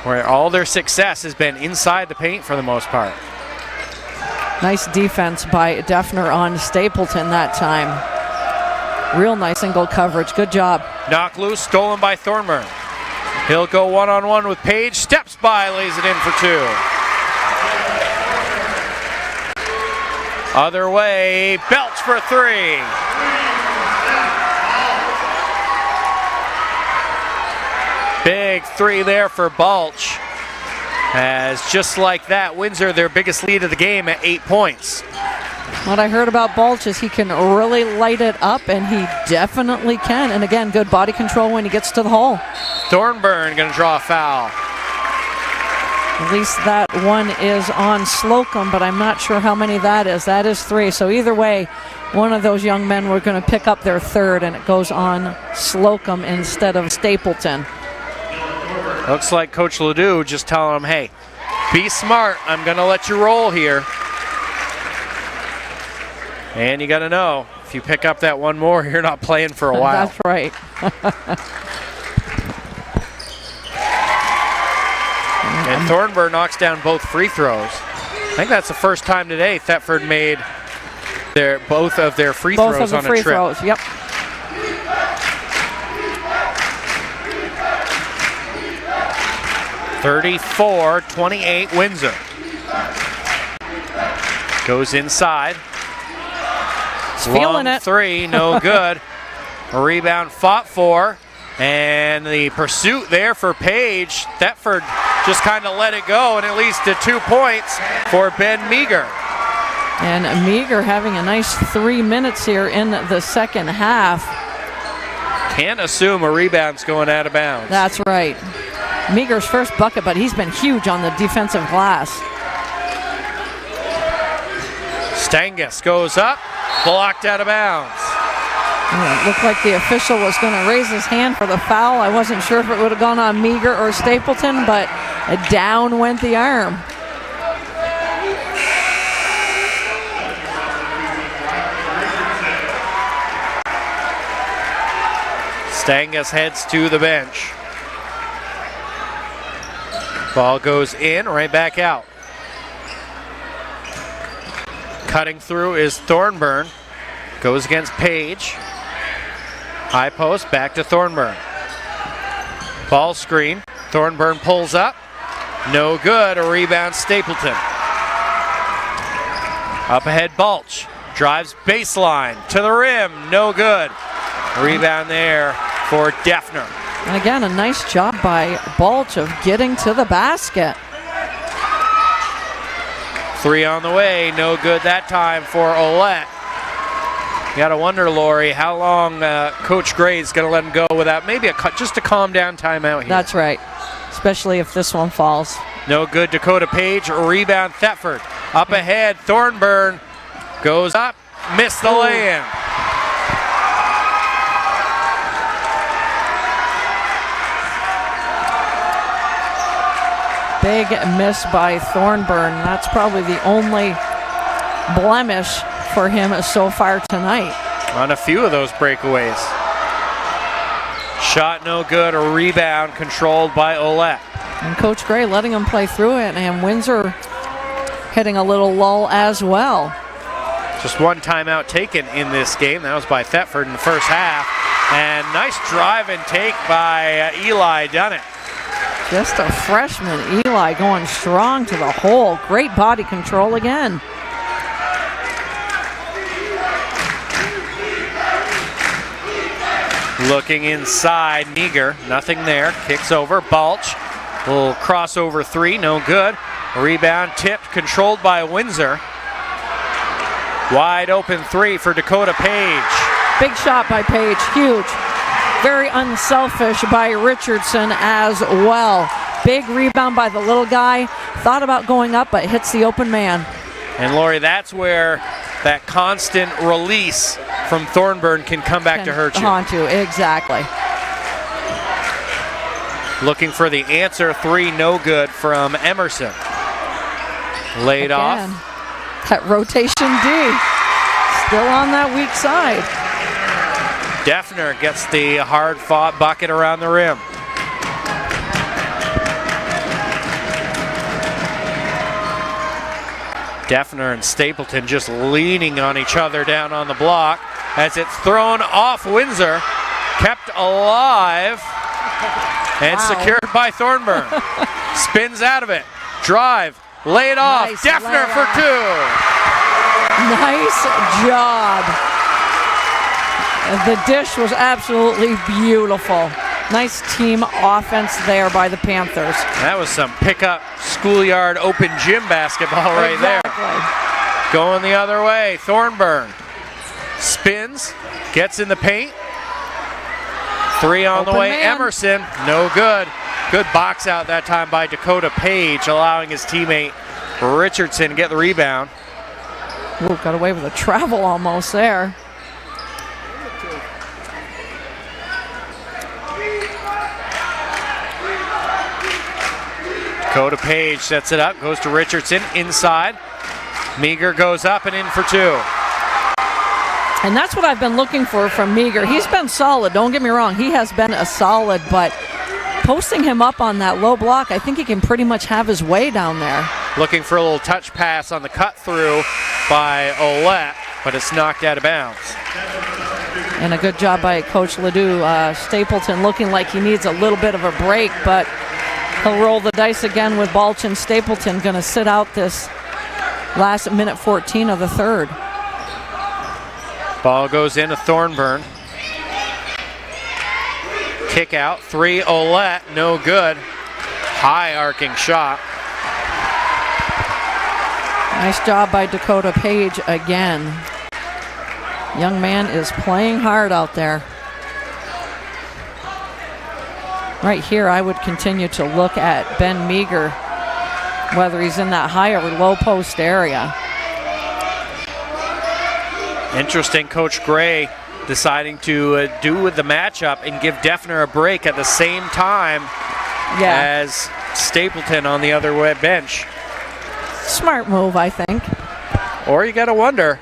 Where all their success has been inside the paint for the most part. Nice defense by Defner on Stapleton that time. Real nice single coverage. Good job. Knock loose, stolen by Thornburn. He'll go one-on-one with Page. Steps by, lays it in for 2. Other way, Balch for 3. Big 3 there for Balch. As just like that, Windsor, their biggest lead of the game at 8 points. What I heard about Balch is he can really light it up, and he definitely can. And again, good body control when he gets to the hole. Thornburn going to draw a foul. At least that one is on Slocum, but I'm not sure how many that is. That is 3. So either way, one of those young men were going to pick up their 3rd, and it goes on Slocum instead of Stapleton. Looks like Coach Ladue just telling him, hey, be smart. I'm going to let you roll here. And you got to know, if you pick up that one more, you're not playing for a while. That's right. And Thornburn knocks down both free throws. I think that's the first time today Thetford made both of their free throws on a trip. Both of the free throws, yep. (34-28) Windsor. Goes inside. He's feeling it. 3, no good. A rebound fought for. And the pursuit there for Page. Thetford just kind of let it go, and it leads to 2 points for Ben Meagher. And Meagher having a nice 3 minutes here in the second half. Can't assume a rebound's going out of bounds. That's right. Meagher's first bucket, but he's been huge on the defensive glass. Stangus goes up, blocked out of bounds. It looked like the official was going to raise his hand for the foul. I wasn't sure if it would have gone on Meagher or Stapleton, but down went the arm. Stangus heads to the bench. Ball goes in, right back out. Cutting through is Thornburn. Goes against Page. High post, back to Thornburn. Ball screen. Thornburn pulls up. No good. A rebound, Stapleton. Up ahead, Balch. Drives baseline to the rim. No good. Rebound there for Defner. And again, a nice job by Balch of getting to the basket. 3 on the way. No good that time for Ouellette. You got to wonder, Lori, how long Coach Gray's going to let him go without maybe just a calm down timeout here. That's right, especially if this one falls. No good, Dakota Page. Rebound, Thetford. Up ahead, Thornburn goes up, missed the lay-in. Big miss by Thornburn. That's probably the only blemish for him so far tonight. On a few of those breakaways. Shot no good, a rebound controlled by Ouellette. And Coach Gray letting him play through it, and Windsor hitting a little lull as well. Just one timeout taken in this game. That was by Thetford in the first half. And nice drive and take by Eli Dunnett. Just a freshman, Eli going strong to the hole. Great body control again. Looking inside, Meagher, nothing there. Kicks over, Balch. Little crossover 3, no good. Rebound tipped, controlled by Windsor. Wide open 3 for Dakota Page. Big shot by Page, huge. Very unselfish by Richardson as well. Big rebound by the little guy. Thought about going up, but hits the open man. And Lori, that's where that constant release from Thornburn can come back to hurt you. Haunt you, exactly. Looking for the answer 3, no good from Emerson. Laid off. That rotation D, still on that weak side. Defner gets the hard-fought bucket around the rim. Defner and Stapleton just leaning on each other down on the block as it's thrown off Windsor, kept alive, and secured by Thornburn. Spins out of it. Drive. Laid off. Nice Defner for 2. Nice job. The dish was absolutely beautiful. Nice team offense there by the Panthers. That was some pickup schoolyard open gym basketball right there. Going the other way. Thornburn spins, gets in the paint. 3 on Open the way. man. Emerson, no good. Good box out that time by Dakota Page, allowing his teammate Richardson to get the rebound. Ooh, got away with a travel almost there. Dakota Page sets it up, goes to Richardson inside. Meagher goes up and in for 2. And that's what I've been looking for from Meagher. He's been solid, don't get me wrong. He has been a solid, but posting him up on that low block, I think he can pretty much have his way down there. Looking for a little touch pass on the cut through by Ouellette, but it's knocked out of bounds. And a good job by Coach Ladue. Stapleton looking like he needs a little bit of a break, but he'll roll the dice again with Balch and Stapleton. Going to sit out this last minute 14 of the third. Ball goes into Thornburn. Kick out, 3, Ouellette, no good. High arcing shot. Nice job by Dakota Page again. Young man is playing hard out there. Right here, I would continue to look at Ben Meagher, whether he's in that high or low post area. Interesting, Coach Gray deciding to do with the matchup and give Defner a break at the same time as Stapleton on the other way bench. Smart move, I think. Or you got to wonder.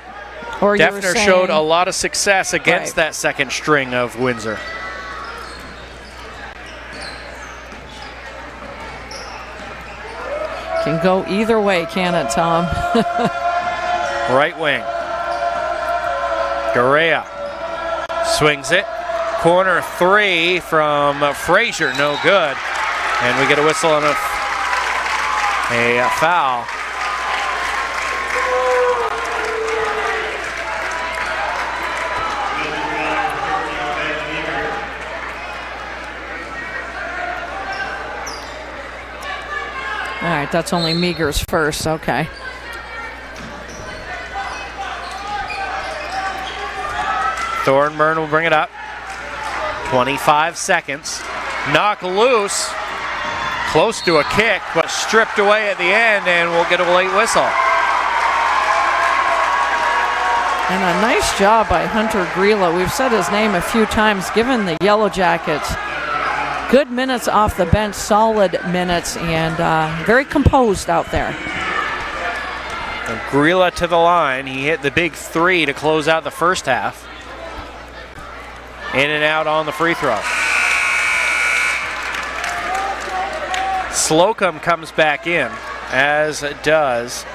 Or Defner showed a lot of success against that second string of Windsor. Can go either way, can it, Tom? Right wing. Grela swings it. Corner 3 from Frazer, no good. And we get a whistle on a foul. All right, that's only Meagher's first, okay. Thornburn will bring it up. 25 seconds. Knock loose. Close to a kick, but stripped away at the end, and we'll get a late whistle. And a nice job by Hunter Grela. We've said his name a few times, given the Yellow Jackets. Good minutes off the bench, solid minutes, and very composed out there. And Grela to the line. He hit the big 3 to close out the first half. In and out on the free throw. Slocum comes back in, as does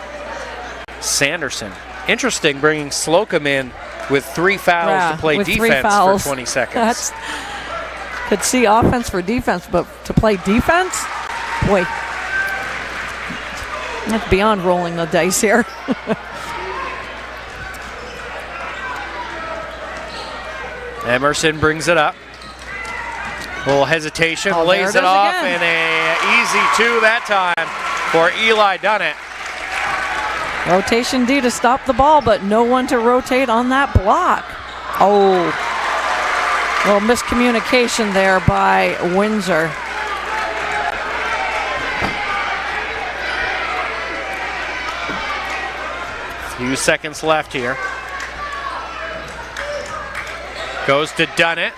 Sanderson. Interesting bringing Slocum in with 3 fouls to play defense for 20 seconds. Could see offense for defense, but to play defense? Boy, that's beyond rolling the dice here. Emerson brings it up. A little hesitation, lays it off, and an easy 2 that time for Eli Dunnett. Rotation D to stop the ball, but no one to rotate on that block. Oh, a little miscommunication there by Windsor. Few seconds left here. Goes to Dunnett.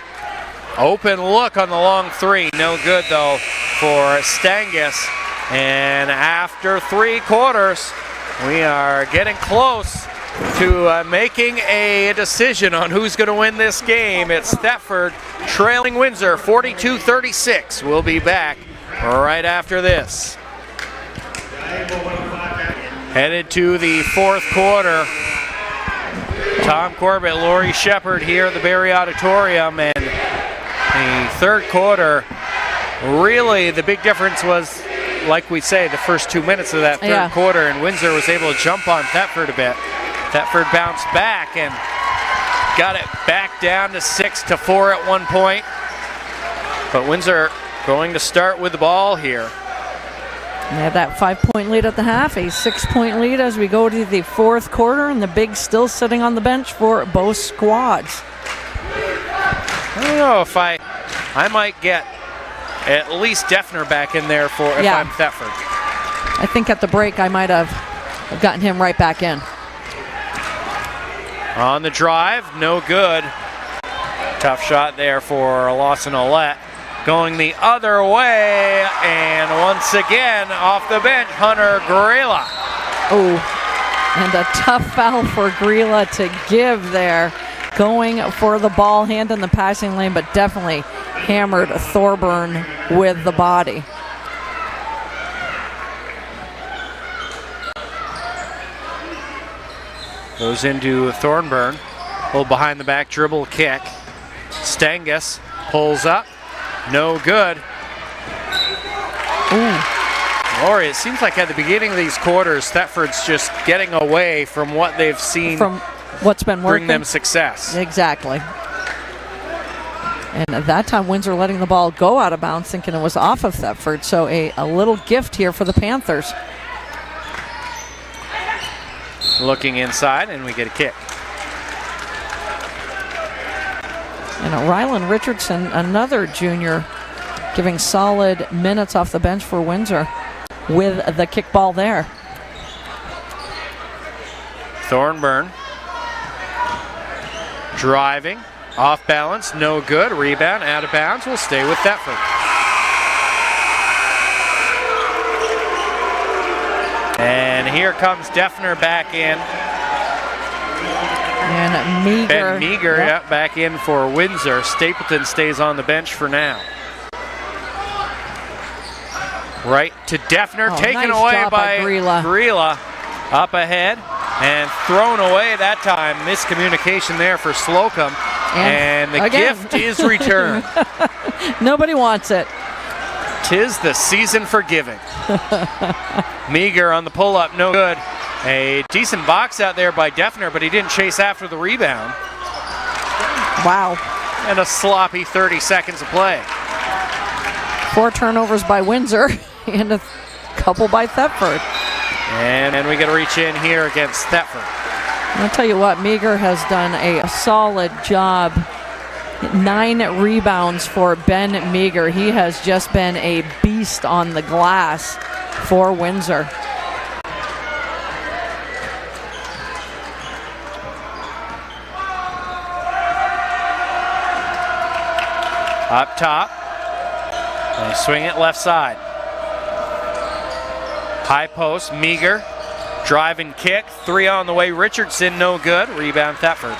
Open look on the long 3. No good, though, for Stangus. And after 3 quarters, we are getting close to making a decision on who's going to win this game. It's Thetford trailing Windsor 42-36. We'll be back right after this. Headed to the fourth quarter. Tom Corbett, Laurie Shepard here at the Barre Auditorium, and the third quarter, really the big difference was, like we say, the first 2 minutes of that third quarter, and Windsor was able to jump on Thetford a bit. Thetford bounced back and got it back down to 6-4 at one point. But Windsor going to start with the ball here. They had that 5-point lead at the half, a 6-point lead as we go to the fourth quarter, and the Bigs still sitting on the bench for both squads. I don't know if I might get at least Defner back in there for if I'm Thetford. I think at the break I might have gotten him right back in. On the drive, no good. Tough shot there for Lawson Ouellette. Going the other way, and once again off the bench, Hunter Grela. Oh, and a tough foul for Grela to give there. Going for the ball, hand in the passing lane, but definitely hammered Thorburn with the body. Goes into Thorburn. Little behind the back dribble kick. Stangus pulls up. No good. Ooh. Laurie, it seems like at the beginning of these quarters, Thetford's just getting away from what they've seen from what's been working. Bring them success. Exactly. And at that time, Windsor letting the ball go out of bounds, thinking it was off of Thetford. So a little gift here for the Panthers. Looking inside, and we get a kick. And Ryland Richardson, another junior, giving solid minutes off the bench for Windsor with the kickball there. Thorburn driving, off balance, no good. Rebound, out of bounds, will stay with Thetford. And here comes Defner back in. And Meagher. Ben Meagher, back in for Windsor. Stapleton stays on the bench for now. Right to Defner, taken nice away job by Grela. Up ahead and thrown away that time. Miscommunication there for Slocum. And the gift is returned. Nobody wants it. 'Tis the season for giving. Meagher on the pull-up, no good. A decent box out there by Defner, but he didn't chase after the rebound. Wow. And a sloppy 30 seconds of play. 4 turnovers by Windsor and a couple by Thetford. And we got to reach in here against Thetford. I'll tell you what, Meagher has done a solid job. 9 rebounds for Ben Meagher. He has just been a beast on the glass for Windsor. Up top. They swing it left side. High post, Meagher. Drive and kick. 3 on the way. Richardson, no good. Rebound, Thetford.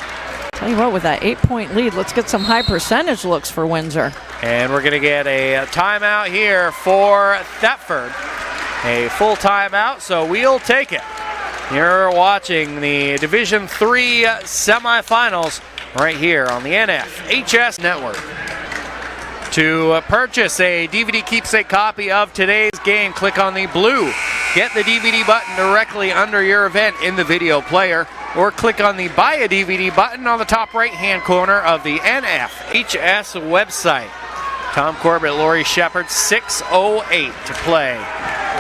Tell you what, with that 8-point lead, let's get some high percentage looks for Windsor. And we're going to get a timeout here for Thetford. A full timeout, so we'll take it. You're watching the Division III semifinals right here on the NFHS Network. To purchase a DVD keepsake copy of today's game, click on the blue Get the DVD button directly under your event in the video player, or click on the Buy a DVD button on the top right-hand corner of the NFHS website. Tom Corbett, Laurie Shepard, 6:08 to play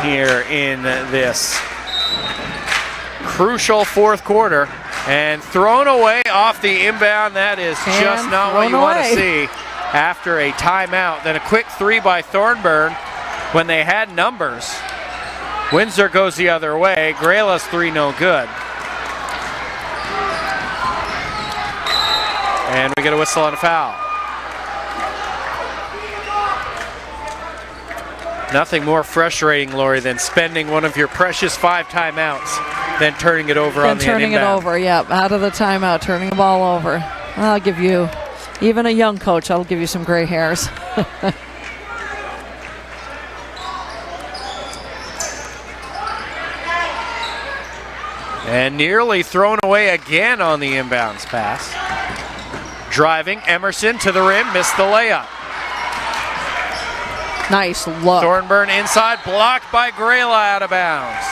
here in this crucial fourth quarter. And thrown away off the inbound. That is just not what you want to see after a timeout. Then a quick three by Thorburn when they had numbers. Windsor goes the other way. Grela's three no good. And we get a whistle on a foul. Nothing more frustrating, Laurie, than spending one of your precious 5 timeouts, then turning it over on the inbound. Turning it over, yep. Out of the timeout, turning the ball over. I'll give you, even a young coach, I'll give you some gray hairs. And nearly thrown away again on the inbounds pass. Driving, Emerson to the rim, missed the layup. Nice look. Thornburn inside, blocked by Grela, out of bounds.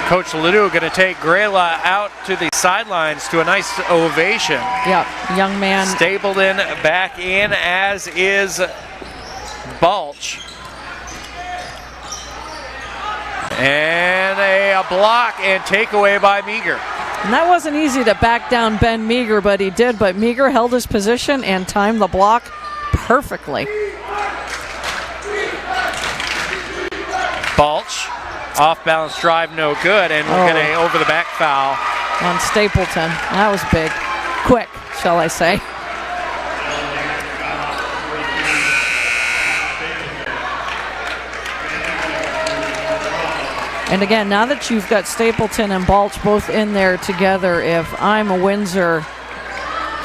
Coach Ladue going to take Grela out to the sidelines to a nice ovation. Yep, young man. Stapleton back in, as is Balch. And a block and takeaway by Meagher. And that wasn't easy to back down Ben Meagher, but he did. But Meagher held his position and timed the block perfectly. Balch, off balance drive, no good, and we'll get a over the back foul on Stapleton. That was big. Quick, shall I say. And again, now that you've got Stapleton and Balch both in there together, if I'm a Windsor,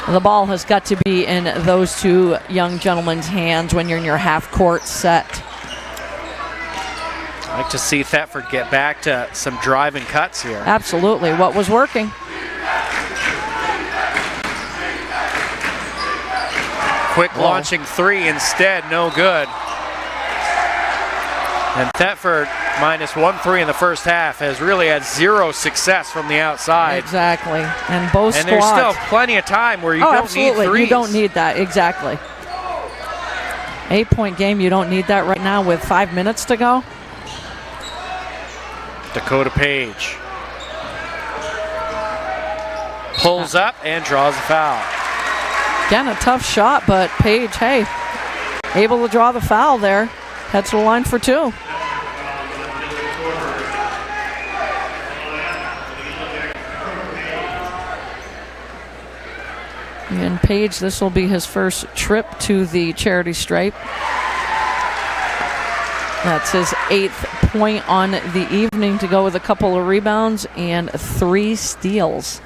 the ball has got to be in those two young gentlemen's hands when you're in your half-court set. I'd like to see Thetford get back to some driving cuts here. Absolutely. What was working? Quick launching three instead, no good. And Thetford, minus 1-3 in the first half, has really had zero success from the outside. Exactly. And both squads. And there's still plenty of time where you don't need threes. You don't need that, exactly. 8-point game, you don't need that right now with 5 minutes to go. Dakota Page pulls up and draws a foul. Again, a tough shot, but Page, hey, able to draw the foul there. Heads to the line for two. And Page, this will be his first trip to the charity stripe. That's his 8th point on the evening, to go with a couple of rebounds and 3 steals.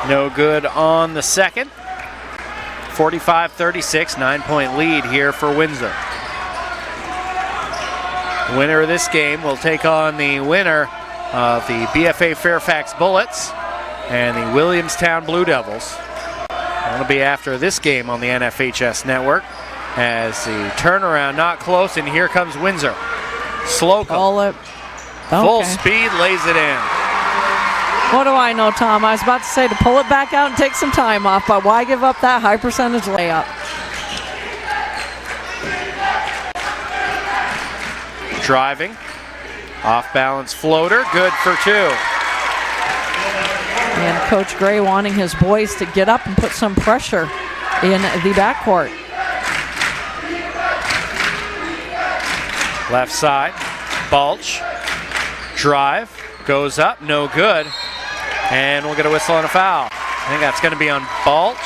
No good on the second. 45-36, 9-point lead here for Windsor. The winner of this game will take on the winner of the BFA Fairfax Bullets and the Williamstown Blue Devils. That'll be after this game on the NFHS network, as the turnaround not close, and here comes Windsor. Slocum, full speed, lays it in. What do I know, Tom? I was about to say to pull it back out and take some time off, but why give up that high percentage layup? Driving, off balance floater, good for 2. And Coach Gray wanting his boys to get up and put some pressure in the backcourt. Left side, Balch, drive, goes up, no good. And we'll get a whistle and a foul. I think that's going to be on Balch.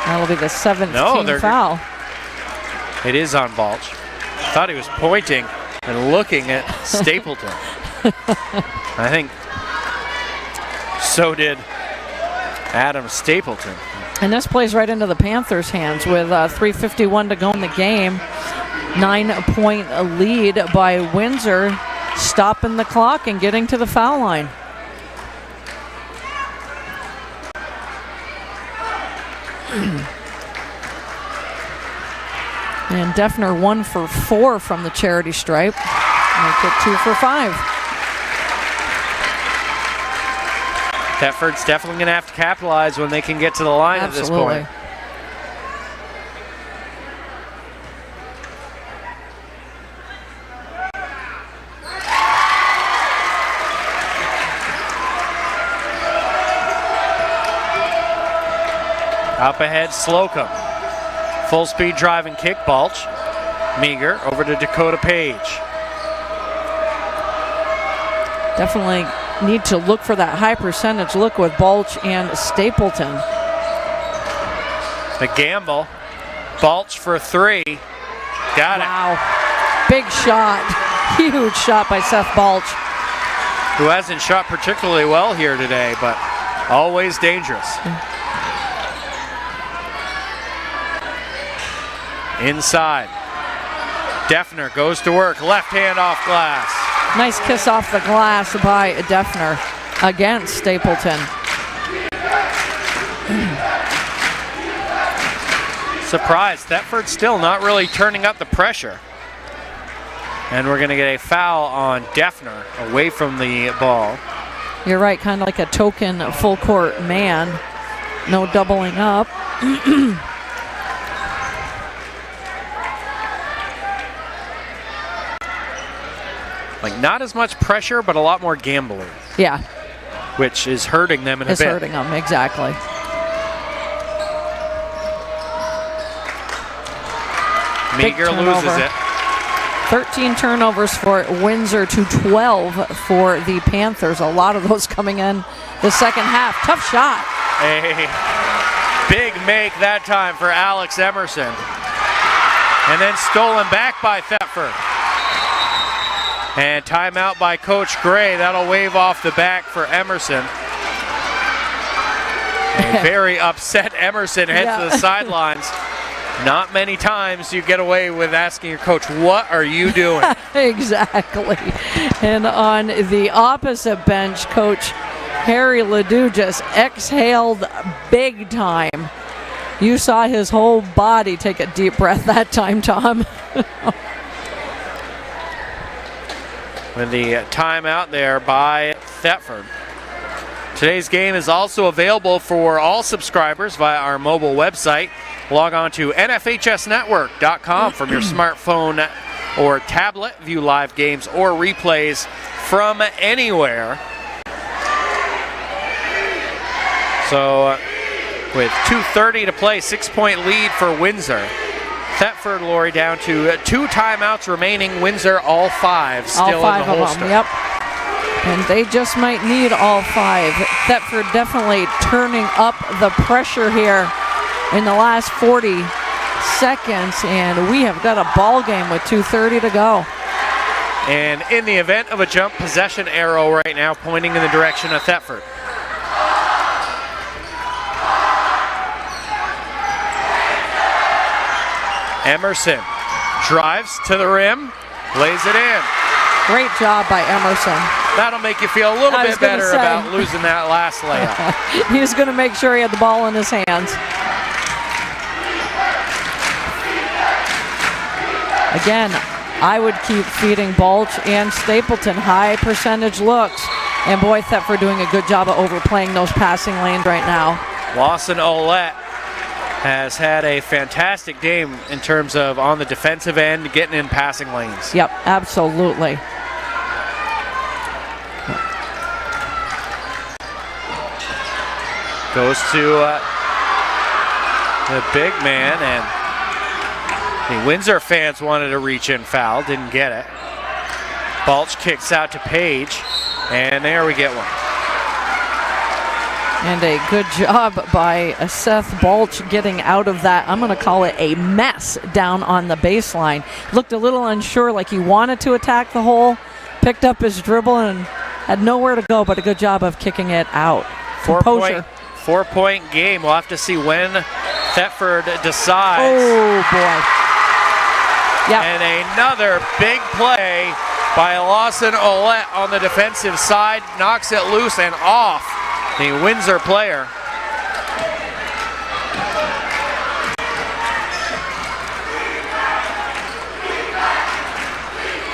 That'll be the 7th team foul. It is on Balch. I thought he was pointing and looking at Stapleton. I think so did Adam Stapleton. And this plays right into the Panthers' hands with 3:51 to go in the game. 9-point lead by Windsor, stopping the clock and getting to the foul line. And Defner 1 for 4 from the charity stripe. Make it 2 for 5. Thetford's definitely going to have to capitalize when they can get to the line at this point. Up ahead, Slocum. Full speed drive and kick, Balch. Meagher over to Dakota Page. Definitely need to look for that high percentage look with Balch and Stapleton. The gamble. Balch for 3. Got it. Wow. Big shot. Huge shot by Seth Balch. Who hasn't shot particularly well here today, but always dangerous. inside. Defner goes to work, left hand off glass. Nice kiss off the glass by Defner against Stapleton. Surprised, Thetford still not really turning up the pressure. And we're going to get a foul on Defner away from the ball. You're right, kind of like a token full court man. No doubling up. Like not as much pressure, but a lot more gambling. Yeah. Which is hurting them in a bit. It's hurting them, exactly. Meagher loses it. 13 turnovers for Windsor to 12 for the Panthers. A lot of those coming in the second half. Tough shot. A big make that time for Alex Emerson. And then stolen back by Thetford. And timeout by Coach Gray. That'll wave off the back for Emerson. A very upset Emerson heads to the sidelines. Not many times you get away with asking your coach, what are you doing? Exactly. And on the opposite bench, Coach Harry Ladue just exhaled big time. You saw his whole body take a deep breath that time, Tom. With the timeout there by Thetford. Today's game is also available for all subscribers via our mobile website. Log on to nfhsnetwork.com from your smartphone or tablet. View live games or replays from anywhere. So with 2:30 to play, 6-point lead for Windsor. Thetford, Lori, down to 2 timeouts remaining. Windsor, all 5 still all 5 in the holster. of them, yep. And they just might need all 5. Thetford definitely turning up the pressure here in the last 40 seconds, and we have got a ball game with 2:30 to go. And in the event of a jump, possession arrow right now pointing in the direction of Thetford. Emerson drives to the rim, lays it in. Great job by Emerson. That'll make you feel a little bit better about losing that last layup. He was going to make sure he had the ball in his hands. Again, I would keep feeding Balch and Stapleton high percentage looks. And boy, Thetford doing a good job of overplaying those passing lanes right now. Lawson Olette has had a fantastic game in terms of on the defensive end, getting in passing lanes. Yep, absolutely. Goes to the big man, and the Windsor fans wanted a reach-in foul, didn't get it. Balch kicks out to Page, and there we get one. And a good job by Seth Balch getting out of that, I'm going to call it a mess down on the baseline. Looked a little unsure, like he wanted to attack the hole, picked up his dribble and had nowhere to go, but a good job of kicking it out. Four-point game. We'll have to see when Thetford decides. Oh, boy. Yep. And another big play by Lawson Olette on the defensive side. Knocks it loose and off the Windsor player.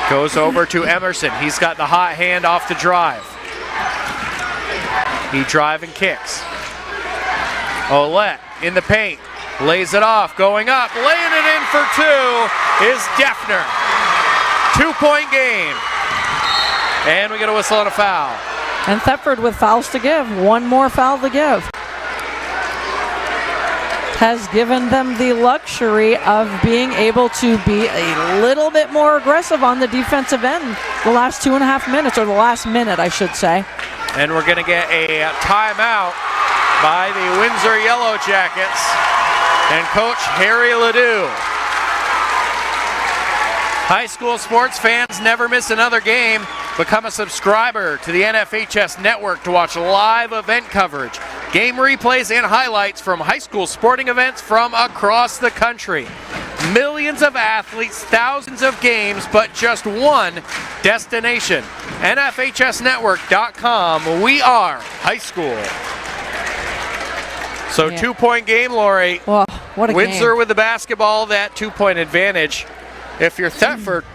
Goes over to Emerson. He's got the hot hand off the drive. He drive and kicks. Olette in the paint. Lays it off. Going up. Laying it in for 2 is Defner. 2-point game. And we get a whistle and a foul. And Thetford with fouls to give. One more foul to give. Has given them the luxury of being able to be a little bit more aggressive on the defensive end the last 2.5 minutes, or the last minute, I should say. And we're going to get a timeout by the Windsor Yellow Jackets and Coach Harry Ladue. High school sports fans, never miss another game. Become a subscriber to the NFHS network to watch live event coverage, game replays, and highlights from high school sporting events from across the country. Millions of athletes, thousands of games, but just one destination. NFHSnetwork.com. We are high school. So 2-point game, Lori. Well, what a Windsor game. with the basketball, that 2-point advantage. If you're Thetford,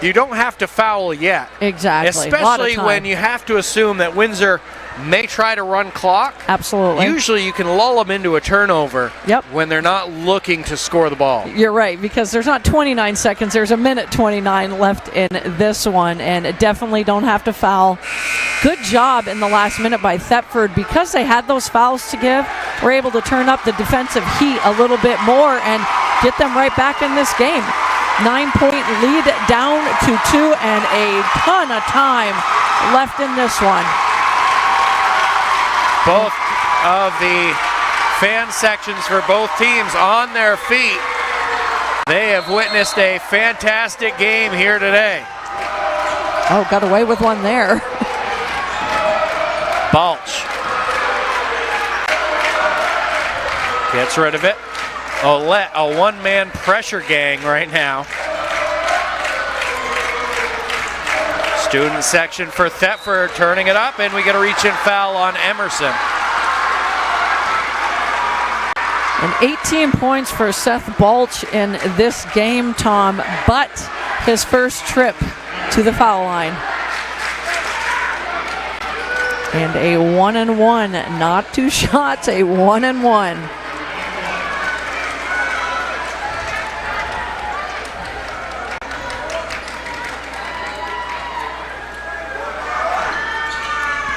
you don't have to foul yet. Exactly. Especially when you have to assume that Windsor may try to run clock. Absolutely. Usually you can lull them into a turnover when they're not looking to score the ball. You're right, because there's not 29 seconds. There's a minute 29 left in this one, and definitely don't have to foul. Good job in the last minute by Thetford. Because they had those fouls to give, we're able to turn up the defensive heat a little bit more and get them right back in this game. 9-point lead down to 2, and a ton of time left in this one. Both of the fan sections for both teams on their feet. They have witnessed a fantastic game here today. Oh, got away with one there. Balch gets rid of it. Ouellette, a one-man pressure gang right now. Student section for Thetford turning it up, and we get a reach-in foul on Emerson. And 18 points for Seth Balch in this game, Tom, but his first trip to the foul line. And a 1-and-1, not 2 shots, a 1-and-1.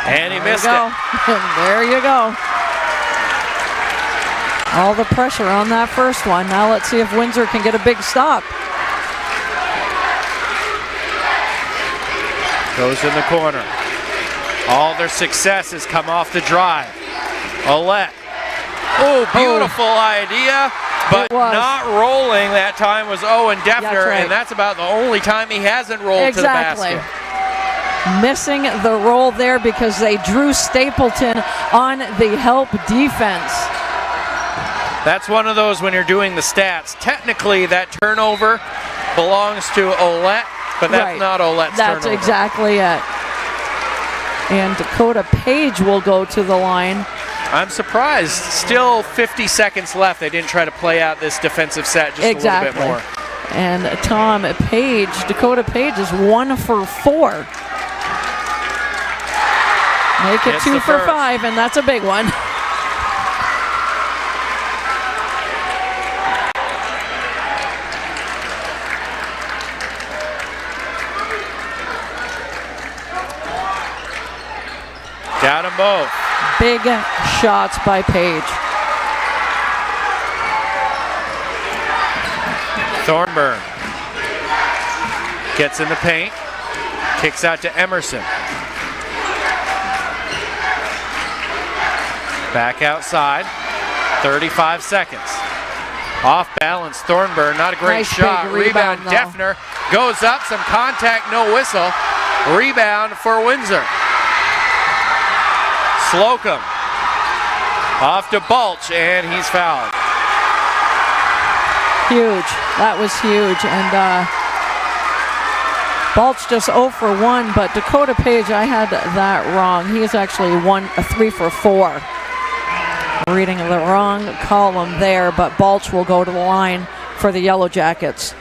And he missed it. There you go. All the pressure on that first one. Now let's see if Windsor can get a big stop. Goes in the corner. All their successes come off the drive. Ouellette. Oh, beautiful idea, but not rolling. That time was Owen Defner, and that's about the only time he hasn't rolled to the basket. Missing the roll there because they drew Stapleton on the help defense. That's one of those when you're doing the stats. Technically, that turnover belongs to Ouellette, but that's not Ouellette's turnover. That's exactly it. And Dakota Page will go to the line. I'm surprised. Still 50 seconds left. They didn't try to play out this defensive set just a little bit more. And Tom Page, Dakota Page is 1 for 4. Make it 2 for 5, and that's a big one. Got them both. Big shots by Page. Thornburn gets in the paint, kicks out to Emerson. Back outside, 35 seconds. Off balance, Thornburn, not a great shot. Rebound, Defner goes up, some contact, no whistle. Rebound for Windsor. Slocum off to Balch, and he's fouled. Huge. That was huge. And Balch just 0 for 1, but Dakota Page, I had that wrong. He is actually 3 for 4. Reading the wrong column there, but Balch will go to the line for the Yellow Jackets.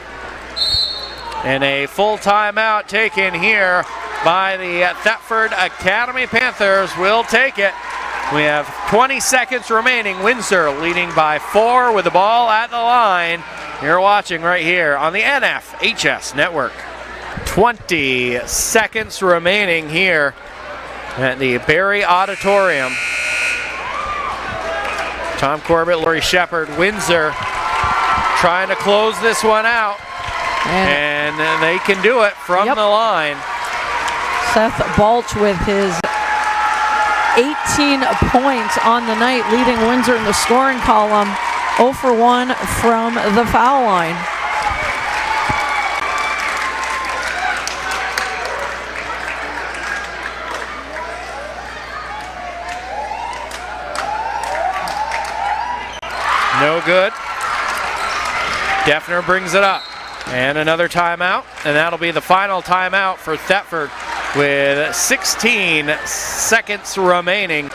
And a full timeout taken here by the Thetford Academy Panthers. Will take it. We have 20 seconds remaining. Windsor leading by 4 with the ball at the line. You're watching right here on the NFHS Network. 20 seconds remaining here at the Barre Auditorium. Tom Corbett, Lori Shepard, Windsor trying to close this one out. And they can do it from the line. Seth Balch with his 18 points on the night, leading Windsor in the scoring column. 0 for 1 from the foul line. No good. Defner brings it up. And another timeout, and that'll be the final timeout for Thetford with 16 seconds remaining.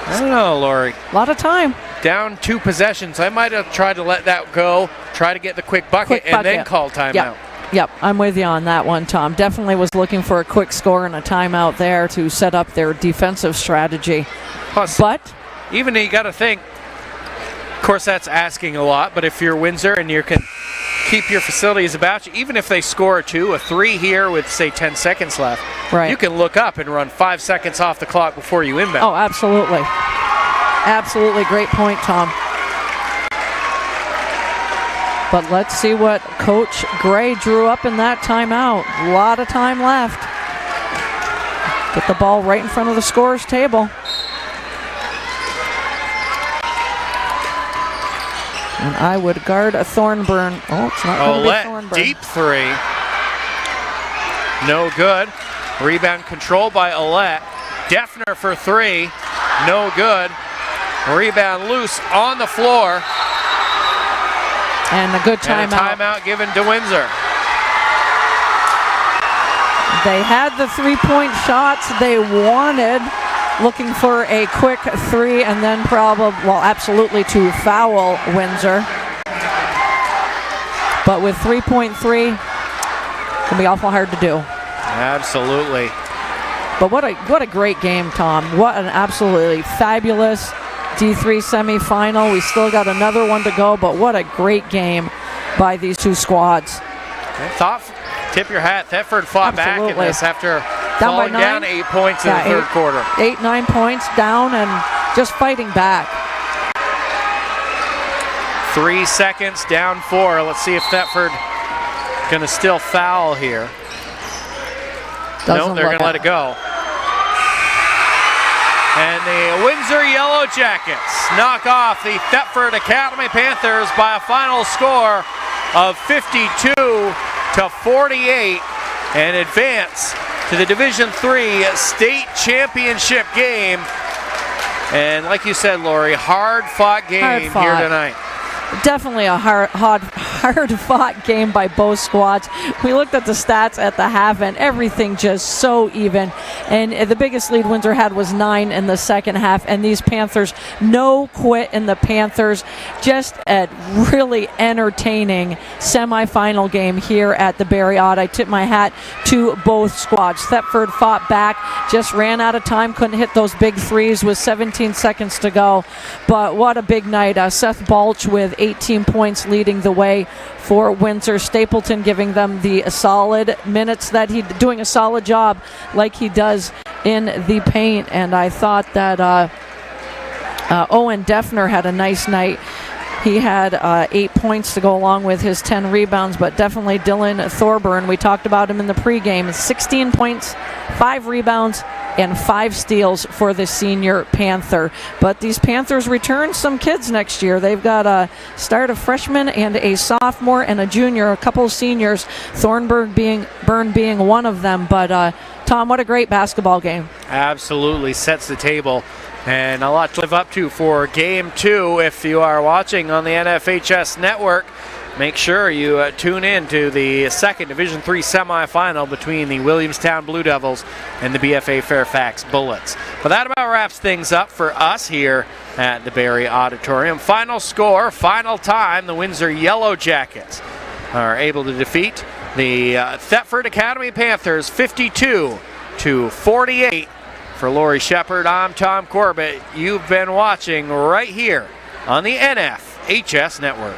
I don't know, Lori. A lot of time. Down 2 possessions. I might have tried to let that go, try to get the quick bucket, and then call timeout. Yep, I'm with you on that one, Tom. Definitely was looking for a quick score and a timeout there to set up their defensive strategy. Plus, but even you got to think, of course, that's asking a lot, but if you're Windsor and you can keep your facilities about you, even if they score a 3 here with, say, 10 seconds left, right, you can look up and run 5 seconds off the clock before you inbound. Oh, absolutely. Absolutely great point, Tom. But let's see what Coach Gray drew up in that timeout. A lot of time left. Get the ball right in front of the scorer's table. And I would guard a Thornburn. Oh, it's not going to be Thornburn. Deep 3. No good. Rebound controlled by Olet. Defner for 3. No good. Rebound loose on the floor. And a good timeout. And a timeout given to Windsor. They had the 3-point shots they wanted, looking for a quick 3 and then absolutely to foul Windsor. But with 3.3, it can be awful hard to do. Absolutely. But what a great game, Tom. What an absolutely fabulous D3 semifinal. We still got another one to go, but what a great game by these two squads. Tip your hat. Thetford fought back in this after falling down 8 points in the third quarter. 9 points down and just fighting back. 3 seconds, down 4. Let's see if Thetford going to still foul here. No, they're going to let it go. And the Windsor Yellow Jackets knock off the Thetford Academy Panthers by a final score of 52-48 and advance to the Division III state championship game. And like you said, Lori, hard-fought game here tonight. Definitely a hard-fought game by both squads. We looked at the stats at the half, and everything just so even. And the biggest lead Windsor had was 9 in the second half. And these Panthers, no quit in the Panthers. Just a really entertaining semifinal game here at the Barre Aud. I tip my hat to both squads. Thetford fought back, just ran out of time, couldn't hit those big threes with 17 seconds to go. But what a big night. Seth Balch with 18 points leading the way for Windsor. Stapleton giving them the solid minutes that doing a solid job like he does in the paint. And I thought that Owen Defner had a nice night. He had 8 points to go along with his 10 rebounds, but definitely Dylan Thorburn, we talked about him in the pregame, 16 points, 5 rebounds, and 5 steals for the senior Panther. But these Panthers return some kids next year. They've got a freshman and a sophomore and a junior, a couple of seniors, Thornburn being one of them. But Tom, what a great basketball game. Absolutely sets the table. And a lot to live up to for Game 2. If you are watching on the NFHS Network, make sure you tune in to the second Division III semifinal between the Williamstown Blue Devils and the BFA Fairfax Bullets. But that about wraps things up for us here at the Barre Auditorium. Final score, final time, the Windsor Yellow Jackets are able to defeat the Thetford Academy Panthers 52-48. For Lori Shepard, I'm Tom Corbett. You've been watching right here on the NFHS Network.